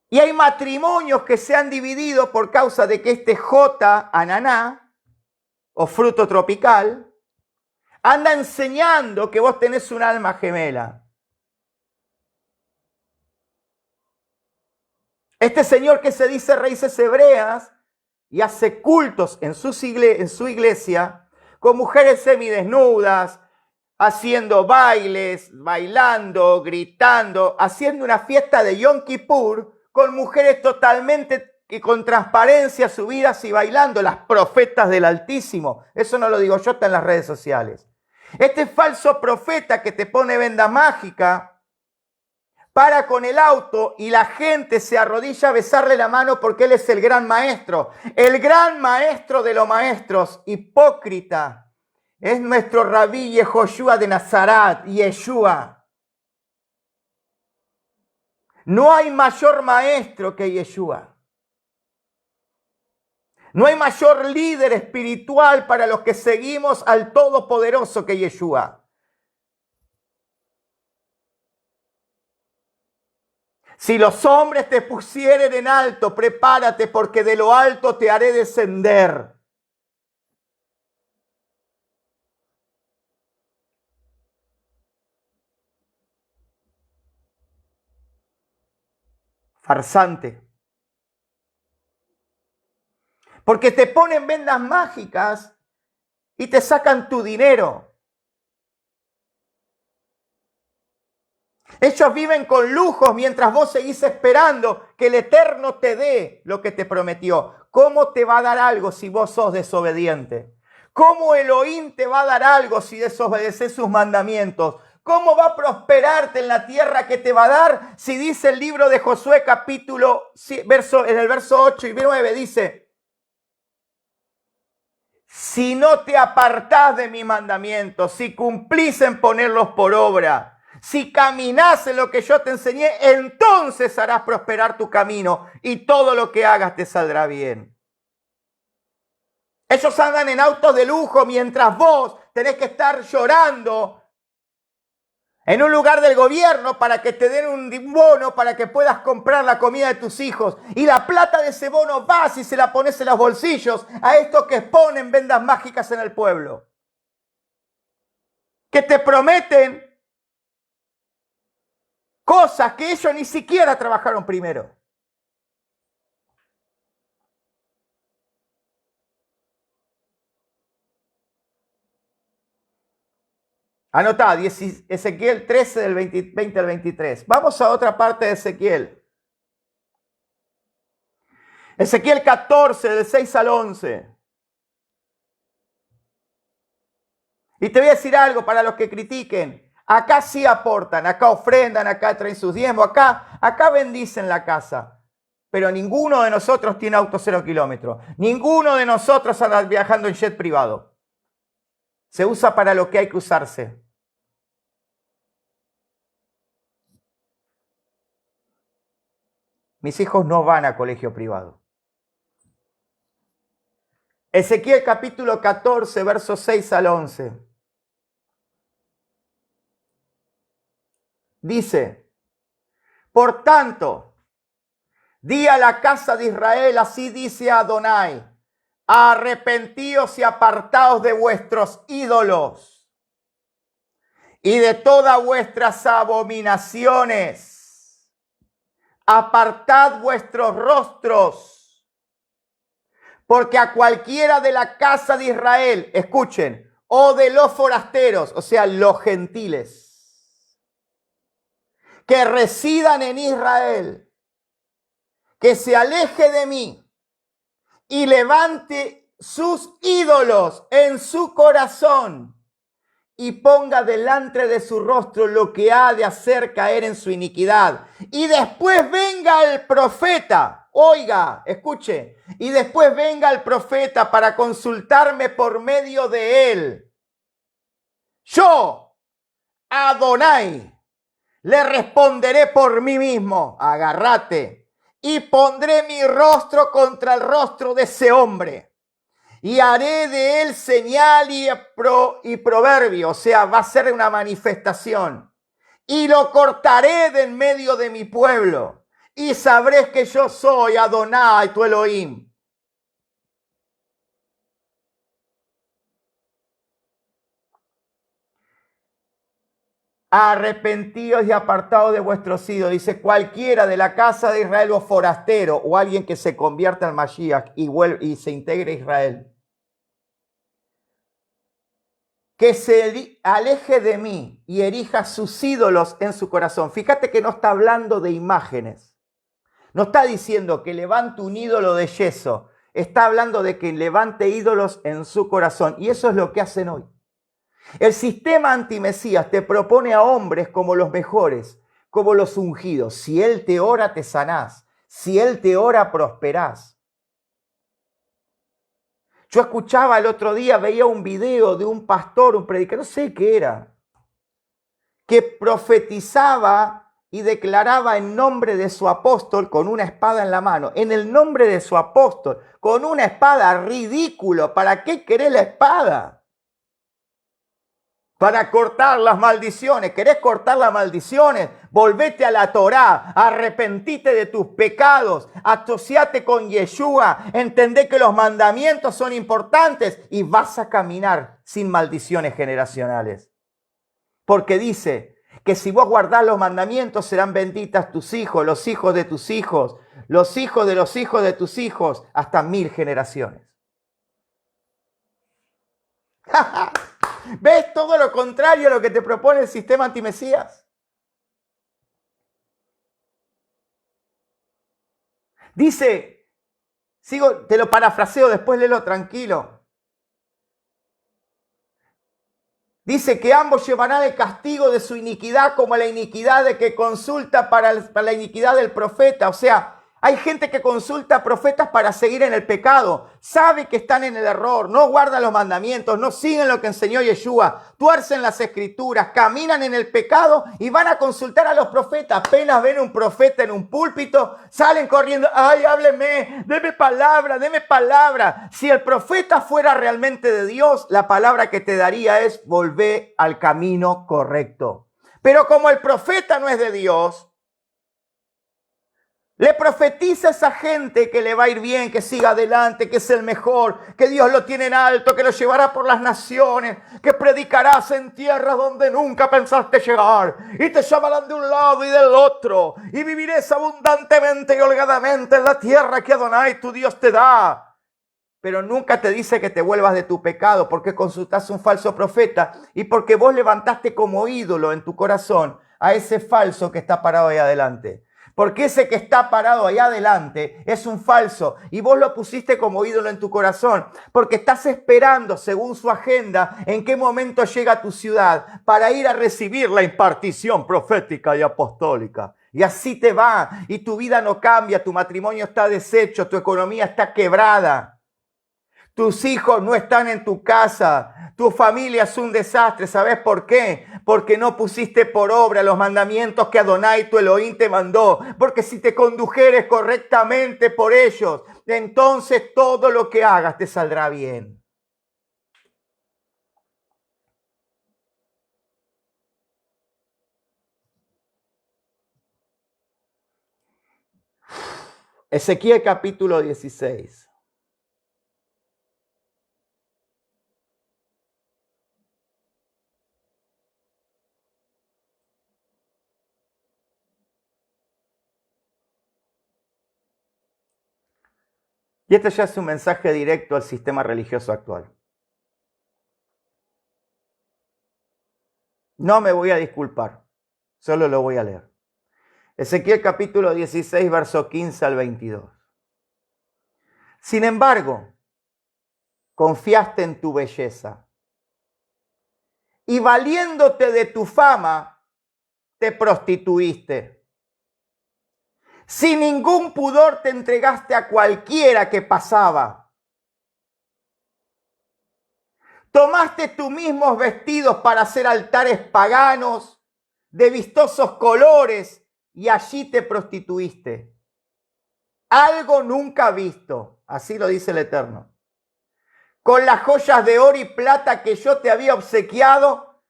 Y hay matrimonios que se han dividido por causa de que este J, ananá, o fruto tropical, anda enseñando que vos tenés un alma gemela. Este señor que se dice raíces hebreas y hace cultos en su iglesia con mujeres semidesnudas, haciendo bailes, bailando, gritando, haciendo una fiesta de Yom Kippur con mujeres totalmente y con transparencia subidas y bailando, las profetas del Altísimo. Eso no lo digo yo, está en las redes sociales. Este falso profeta que te pone venda mágica, para con el auto y la gente se arrodilla a besarle la mano porque él es el gran maestro de los maestros, hipócrita. Es nuestro rabí Yehoshua de Nazaret, Yeshua. No hay mayor maestro que Yeshua. No hay mayor líder espiritual para los que seguimos al Todopoderoso que Yeshua. Si los hombres te pusieren en alto, prepárate porque de lo alto te haré descender. Farsante. Porque te ponen vendas mágicas y te sacan tu dinero. Ellos viven con lujos mientras vos seguís esperando que el Eterno te dé lo que te prometió. ¿Cómo te va a dar algo si vos sos desobediente? ¿Cómo Elohim te va a dar algo si desobedeces sus mandamientos? ¿Cómo va a prosperarte en la tierra que te va a dar si dice el libro de Josué capítulo, en el verso 8 y 9 dice: si no te apartás de mis mandamientos, si cumplís en ponerlos por obra, si caminás en lo que yo te enseñé, entonces harás prosperar tu camino y todo lo que hagas te saldrá bien. Ellos andan en autos de lujo mientras vos tenés que estar llorando en un lugar del gobierno para que te den un bono para que puedas comprar la comida de tus hijos. Y la plata de ese bono vas y se la pones en los bolsillos a estos que ponen vendas mágicas en el pueblo. Que te prometen cosas que ellos ni siquiera trabajaron primero. Anotá, Ezequiel 13 del 20 al 23. Vamos a otra parte de Ezequiel. Ezequiel 14 del 6 al 11. Y te voy a decir algo para los que critiquen. Acá sí aportan, acá ofrendan, acá traen sus diezmos, acá bendicen la casa. Pero ninguno de nosotros tiene auto 0 kilómetros. Ninguno de nosotros anda viajando en jet privado. Se usa para lo que hay que usarse. Mis hijos no van a colegio privado. Ezequiel capítulo 14, versos 6 al 11. Dice: por tanto, di a la casa de Israel, así dice Adonai: arrepentíos y apartaos de vuestros ídolos y de todas vuestras abominaciones. Apartad vuestros rostros, porque a cualquiera de la casa de Israel, escuchen, o de los forasteros, o sea, los gentiles, que residan en Israel, que se aleje de mí y levante sus ídolos en su corazón y ponga delante de su rostro lo que ha de hacer caer en su iniquidad. Y después venga el profeta, oiga, escuche, y después venga el profeta para consultarme por medio de él. Yo, Adonai, le responderé por mí mismo, agárrate, y pondré mi rostro contra el rostro de ese hombre. Y haré de él señal y proverbio, o sea, va a ser una manifestación. Y lo cortaré de en medio de mi pueblo. Y sabréis que yo soy Adonai, tu Elohim. arrepentíos y apartados de vuestros ídolos. Dice, cualquiera de la casa de Israel o forastero o alguien que se convierta al Mashiach y se integre a Israel, que se aleje de mí y erija sus ídolos en su corazón. Fíjate que no está hablando de imágenes. No está diciendo que levante un ídolo de yeso. Está hablando de que levante ídolos en su corazón. Y eso es lo que hacen hoy. El sistema antimesías te propone a hombres como los mejores, como los ungidos. Si él te ora, te sanás. Si él te ora, prosperás. Yo escuchaba el otro día, veía un video de un pastor, un predicador, no sé qué era, que profetizaba y declaraba en nombre de su apóstol con una espada en la mano. En el nombre de su apóstol, con una espada, ridículo. ¿Para qué querés la espada? Para cortar las maldiciones. ¿Querés cortar las maldiciones? Volvete a la Torá, arrepentite de tus pecados, asociate con Yeshua, entendé que los mandamientos son importantes y vas a caminar sin maldiciones generacionales. Porque dice que si vos guardás los mandamientos serán benditas tus hijos, los hijos de tus hijos, los hijos de los hijos de tus hijos, hasta 1000 generaciones. ¿Ves todo lo contrario a lo que te propone el sistema antimesías? Dice, te lo parafraseo, después léelo tranquilo. Dice que ambos llevarán el castigo de su iniquidad como la iniquidad de que consulta para la iniquidad del profeta. O sea, hay gente que consulta a profetas para seguir en el pecado. Sabe que están en el error, no guardan los mandamientos, no siguen lo que enseñó Yeshua, tuercen las escrituras, caminan en el pecado y van a consultar a los profetas. Apenas ven un profeta en un púlpito, salen corriendo. ¡Ay, hábleme! ¡Deme palabra! ¡Deme palabra! Si el profeta fuera realmente de Dios, la palabra que te daría es volver al camino correcto. Pero como el profeta no es de Dios, le profetiza a esa gente que le va a ir bien, que siga adelante, que es el mejor, que Dios lo tiene en alto, que lo llevará por las naciones, que predicarás en tierras donde nunca pensaste llegar, y te llamarán de un lado y del otro, y vivirás abundantemente y holgadamente en la tierra que Adonai tu Dios te da. Pero nunca te dice que te vuelvas de tu pecado, porque consultaste a un falso profeta y porque vos levantaste como ídolo en tu corazón a ese falso que está parado ahí adelante. Porque ese que está parado ahí adelante es un falso y vos lo pusiste como ídolo en tu corazón. Porque estás esperando, según su agenda, en qué momento llega a tu ciudad para ir a recibir la impartición profética y apostólica. Y así te va y tu vida no cambia, tu matrimonio está deshecho, tu economía está quebrada. Tus hijos no están en tu casa, tu familia es un desastre. ¿Sabes por qué? Porque no pusiste por obra los mandamientos que Adonai tu Elohim te mandó. Porque si te condujeres correctamente por ellos, entonces todo lo que hagas te saldrá bien. Ezequiel capítulo 16. Y este ya es un mensaje directo al sistema religioso actual. No me voy a disculpar, solo lo voy a leer. Ezequiel capítulo 16, verso 15 al 22. Sin embargo, confiaste en tu belleza y valiéndote de tu fama, te prostituiste. Sin ningún pudor te entregaste a cualquiera que pasaba. Tomaste tus mismos vestidos para hacer altares paganos de vistosos colores y allí te prostituiste. Algo nunca visto, así lo dice el Eterno. Con las joyas de oro y plata que yo te había obsequiado,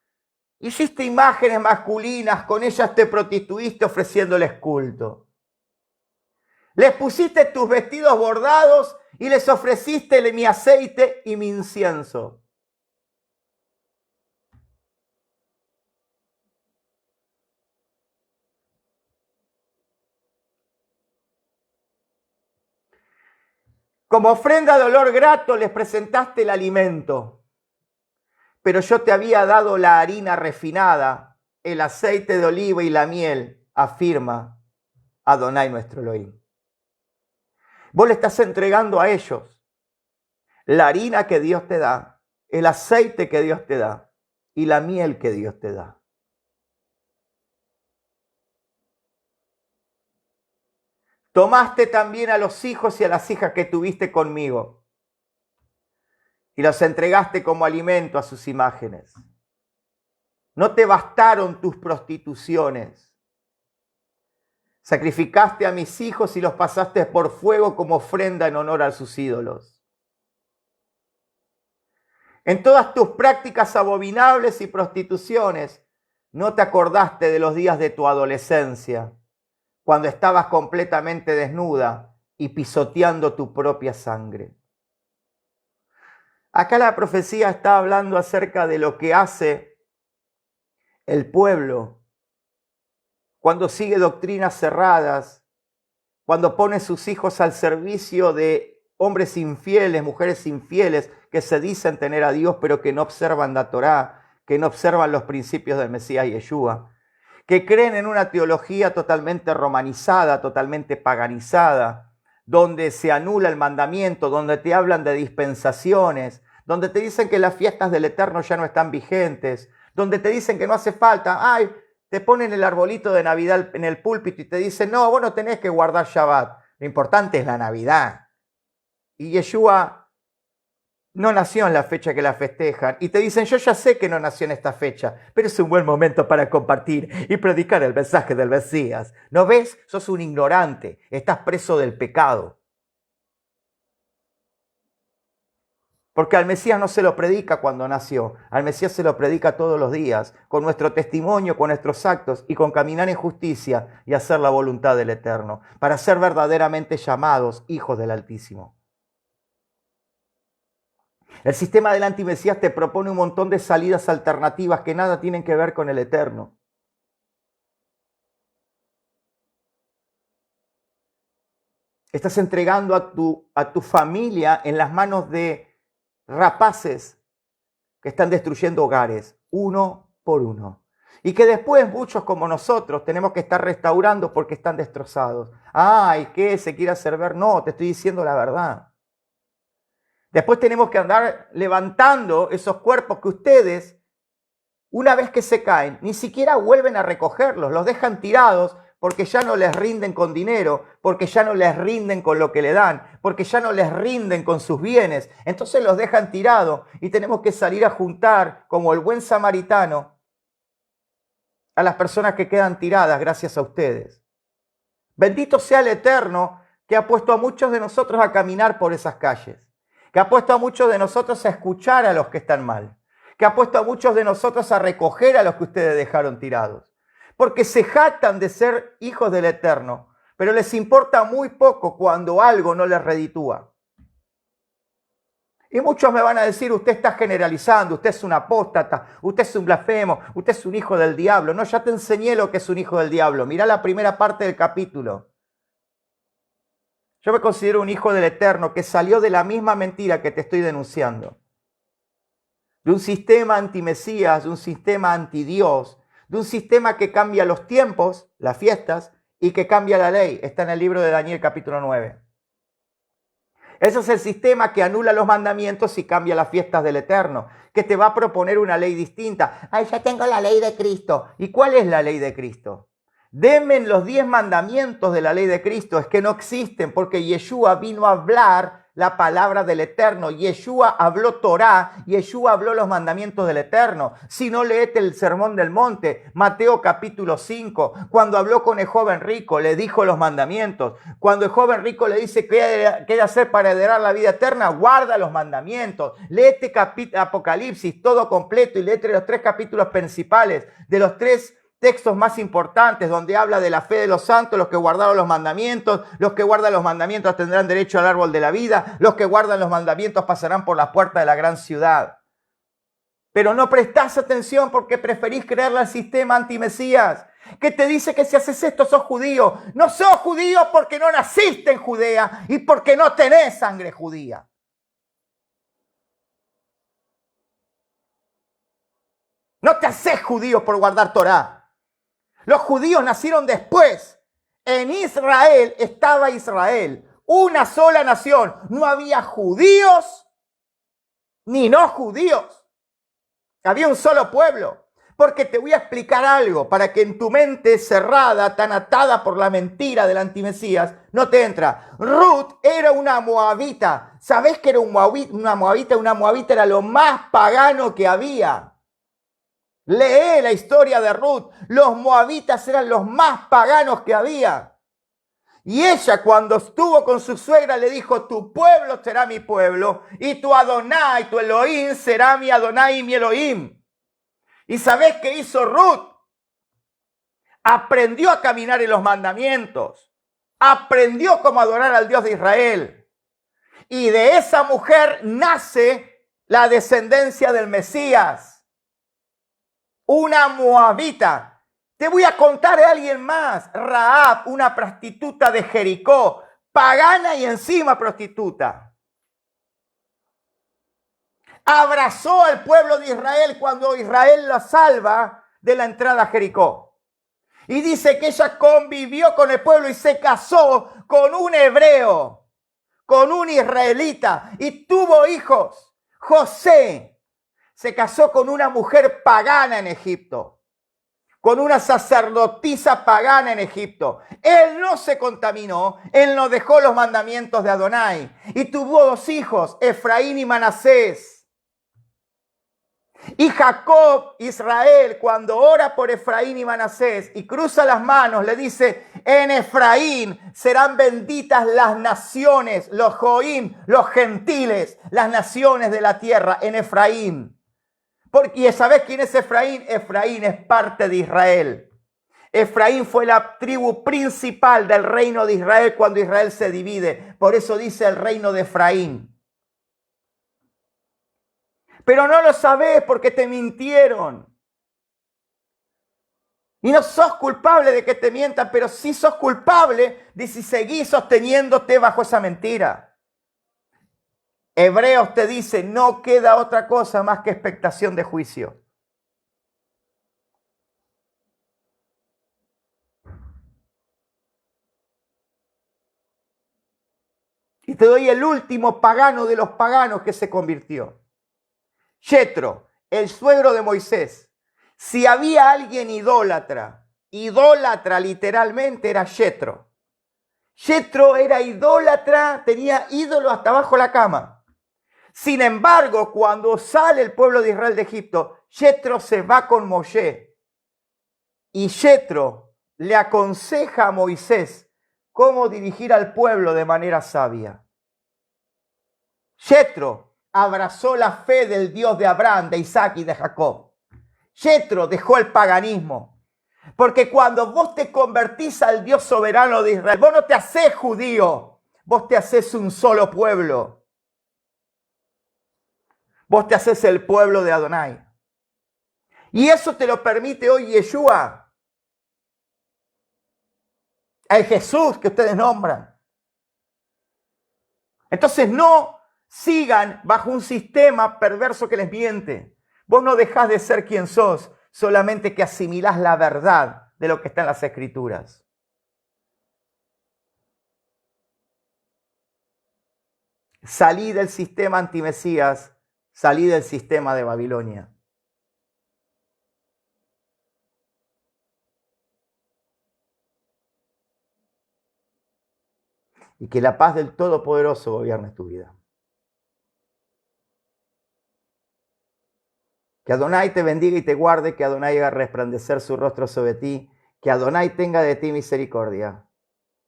hiciste imágenes masculinas, con ellas te prostituiste ofreciéndoles culto. Les pusiste tus vestidos bordados y les ofreciste mi aceite y mi incienso. Como ofrenda de olor grato les presentaste el alimento, pero yo te había dado la harina refinada, el aceite de oliva y la miel, afirma Adonai nuestro Elohim. Vos le estás entregando a ellos la harina que Dios te da, el aceite que Dios te da y la miel que Dios te da. Tomaste también a los hijos y a las hijas que tuviste conmigo y los entregaste como alimento a sus imágenes. No te bastaron tus prostituciones. Sacrificaste a mis hijos y los pasaste por fuego como ofrenda en honor a sus ídolos. En todas tus prácticas abominables y prostituciones, no te acordaste de los días de tu adolescencia, cuando estabas completamente desnuda y pisoteando tu propia sangre. Acá la profecía está hablando acerca de lo que hace el pueblo cuando sigue doctrinas cerradas, cuando pone sus hijos al servicio de hombres infieles, mujeres infieles, que se dicen tener a Dios, pero que no observan la Torá, que no observan los principios del Mesías Yeshua, que creen en una teología totalmente romanizada, totalmente paganizada, donde se anula el mandamiento, donde te hablan de dispensaciones, donde te dicen que las fiestas del Eterno ya no están vigentes, donde te dicen que no hace falta, te ponen el arbolito de Navidad en el púlpito y te dicen, no, vos no tenés que guardar Shabbat, lo importante es la Navidad. Y Yeshua no nació en la fecha que la festejan. Y te dicen, yo ya sé que no nació en esta fecha, pero es un buen momento para compartir y predicar el mensaje del Mesías. ¿No ves? Sos un ignorante, estás preso del pecado. Porque al Mesías no se lo predica cuando nació, al Mesías se lo predica todos los días, con nuestro testimonio, con nuestros actos y con caminar en justicia y hacer la voluntad del Eterno, para ser verdaderamente llamados hijos del Altísimo. El sistema del antimesías te propone un montón de salidas alternativas que nada tienen que ver con el Eterno. Estás entregando a tu familia en las manos de rapaces que están destruyendo hogares, uno por uno. Y que después muchos como nosotros tenemos que estar restaurando porque están destrozados. Ay, ¿qué? ¿Se quiere hacer ver? No, te estoy diciendo la verdad. Después tenemos que andar levantando esos cuerpos que ustedes, una vez que se caen, ni siquiera vuelven a recogerlos, los dejan tirados porque ya no les rinden con dinero, porque ya no les rinden con lo que le dan, porque ya no les rinden con sus bienes. Entonces los dejan tirados y tenemos que salir a juntar, como el buen samaritano, a las personas que quedan tiradas gracias a ustedes. Bendito sea el Eterno que ha puesto a muchos de nosotros a caminar por esas calles, que ha puesto a muchos de nosotros a escuchar a los que están mal, que ha puesto a muchos de nosotros a recoger a los que ustedes dejaron tirados. Porque se jactan de ser hijos del Eterno, pero les importa muy poco cuando algo no les reditúa. Y muchos me van a decir, usted está generalizando, usted es un apóstata, usted es un blasfemo, usted es un hijo del diablo. No, ya te enseñé lo que es un hijo del diablo. Mirá la primera parte del capítulo. Yo me considero un hijo del Eterno que salió de la misma mentira que te estoy denunciando. De un sistema antimesías, de un sistema antidios, de un sistema que cambia los tiempos, las fiestas, y que cambia la ley. Está en el libro de Daniel capítulo 9. Ese es el sistema que anula los mandamientos y cambia las fiestas del Eterno, que te va a proponer una ley distinta. Ay, ya tengo la ley de Cristo. ¿Y cuál es la ley de Cristo? Denme los 10 mandamientos de la ley de Cristo. Es que no existen porque Yeshua vino a hablar la palabra del Eterno. Yeshua habló Torá, Yeshua habló los mandamientos del Eterno. Si no, leete el Sermón del Monte, Mateo capítulo 5, cuando habló con el joven rico, le dijo los mandamientos. Cuando el joven rico le dice qué hay que hacer para heredar la vida eterna, guarda los mandamientos. Léete Apocalipsis todo completo y léete los 3 capítulos principales de los 3 textos más importantes donde habla de la fe de los santos, los que guardaron los mandamientos tendrán derecho al árbol de la vida, los que guardan los mandamientos pasarán por la puerta de la gran ciudad. Pero no prestás atención porque preferís creerle al sistema antimesías. que te dice que si haces esto sos judío. No sos judío porque no naciste en Judea y porque no tenés sangre judía. No te haces judío por guardar Torá. Los judíos nacieron después. En Israel estaba Israel, una sola nación. No había judíos ni no judíos. Había un solo pueblo. Porque te voy a explicar algo para que en tu mente cerrada, tan atada por la mentira del antimesías, no te entra. Ruth era una moabita. ¿Sabés que era una moabita? Una moabita era lo más pagano que había. Lee la historia de Ruth. Los moabitas eran los más paganos que había. Y ella, cuando estuvo con su suegra, le dijo: tu pueblo será mi pueblo y tu Adonai, tu Elohim, será mi Adonai y mi Elohim. ¿Y sabés qué hizo Ruth? Aprendió a caminar en los mandamientos. Aprendió cómo adorar al Dios de Israel. Y de esa mujer nace la descendencia del Mesías. Una moabita. Te voy a contar de alguien más. Rahab, una prostituta de Jericó. Pagana y encima prostituta. Abrazó al pueblo de Israel cuando Israel la salva de la entrada a Jericó. Y dice que ella convivió con el pueblo y se casó con un hebreo, con un israelita, y tuvo hijos. José se casó con una mujer pagana en Egipto, con una sacerdotisa pagana en Egipto. Él no se contaminó, él no dejó los mandamientos de Adonai. Y tuvo 2 hijos, Efraín y Manasés. Y Jacob, Israel, cuando ora por Efraín y Manasés y cruza las manos, le dice: en Efraín serán benditas las naciones, los Joim, los gentiles, las naciones de la tierra, en Efraín. Porque ¿sabés quién es Efraín? Efraín es parte de Israel. Efraín fue la tribu principal del reino de Israel cuando Israel se divide. Por eso dice el reino de Efraín. Pero no lo sabés porque te mintieron. Y no sos culpable de que te mientan, pero sí sos culpable de si seguís sosteniéndote bajo esa mentira. Hebreos te dice: no queda otra cosa más que expectación de juicio. Y te doy el último pagano de los paganos que se convirtió. Yetro, el suegro de Moisés. Si había alguien idólatra literalmente era Yetro. Yetro era idólatra, tenía ídolo hasta abajo la cama. Sin embargo, cuando sale el pueblo de Israel de Egipto, Yetro se va con Moshe. Y Yetro le aconseja a Moisés cómo dirigir al pueblo de manera sabia. Yetro abrazó la fe del Dios de Abraham, de Isaac y de Jacob. Yetro dejó el paganismo. Porque cuando vos te convertís al Dios soberano de Israel, vos no te hacés judío, vos te hacés un solo pueblo. Vos te hacés el pueblo de Adonai. Y eso te lo permite hoy Yeshua, el Jesús que ustedes nombran. Entonces no sigan bajo un sistema perverso que les miente. Vos no dejás de ser quien sos, solamente que asimilás la verdad de lo que está en las Escrituras. Salí del sistema antimesías, salí del sistema de Babilonia. Y que la paz del Todopoderoso gobierne tu vida. Que Adonai te bendiga y te guarde, que Adonai haga resplandecer su rostro sobre ti, que Adonai tenga de ti misericordia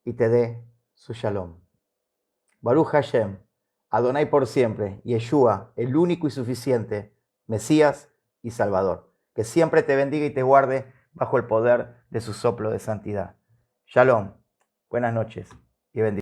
y te dé su shalom. Baruch Hashem, Adonai por siempre, Yeshua, el único y suficiente, Mesías y Salvador. Que siempre te bendiga y te guarde bajo el poder de su soplo de santidad. Shalom, buenas noches y bendiciones.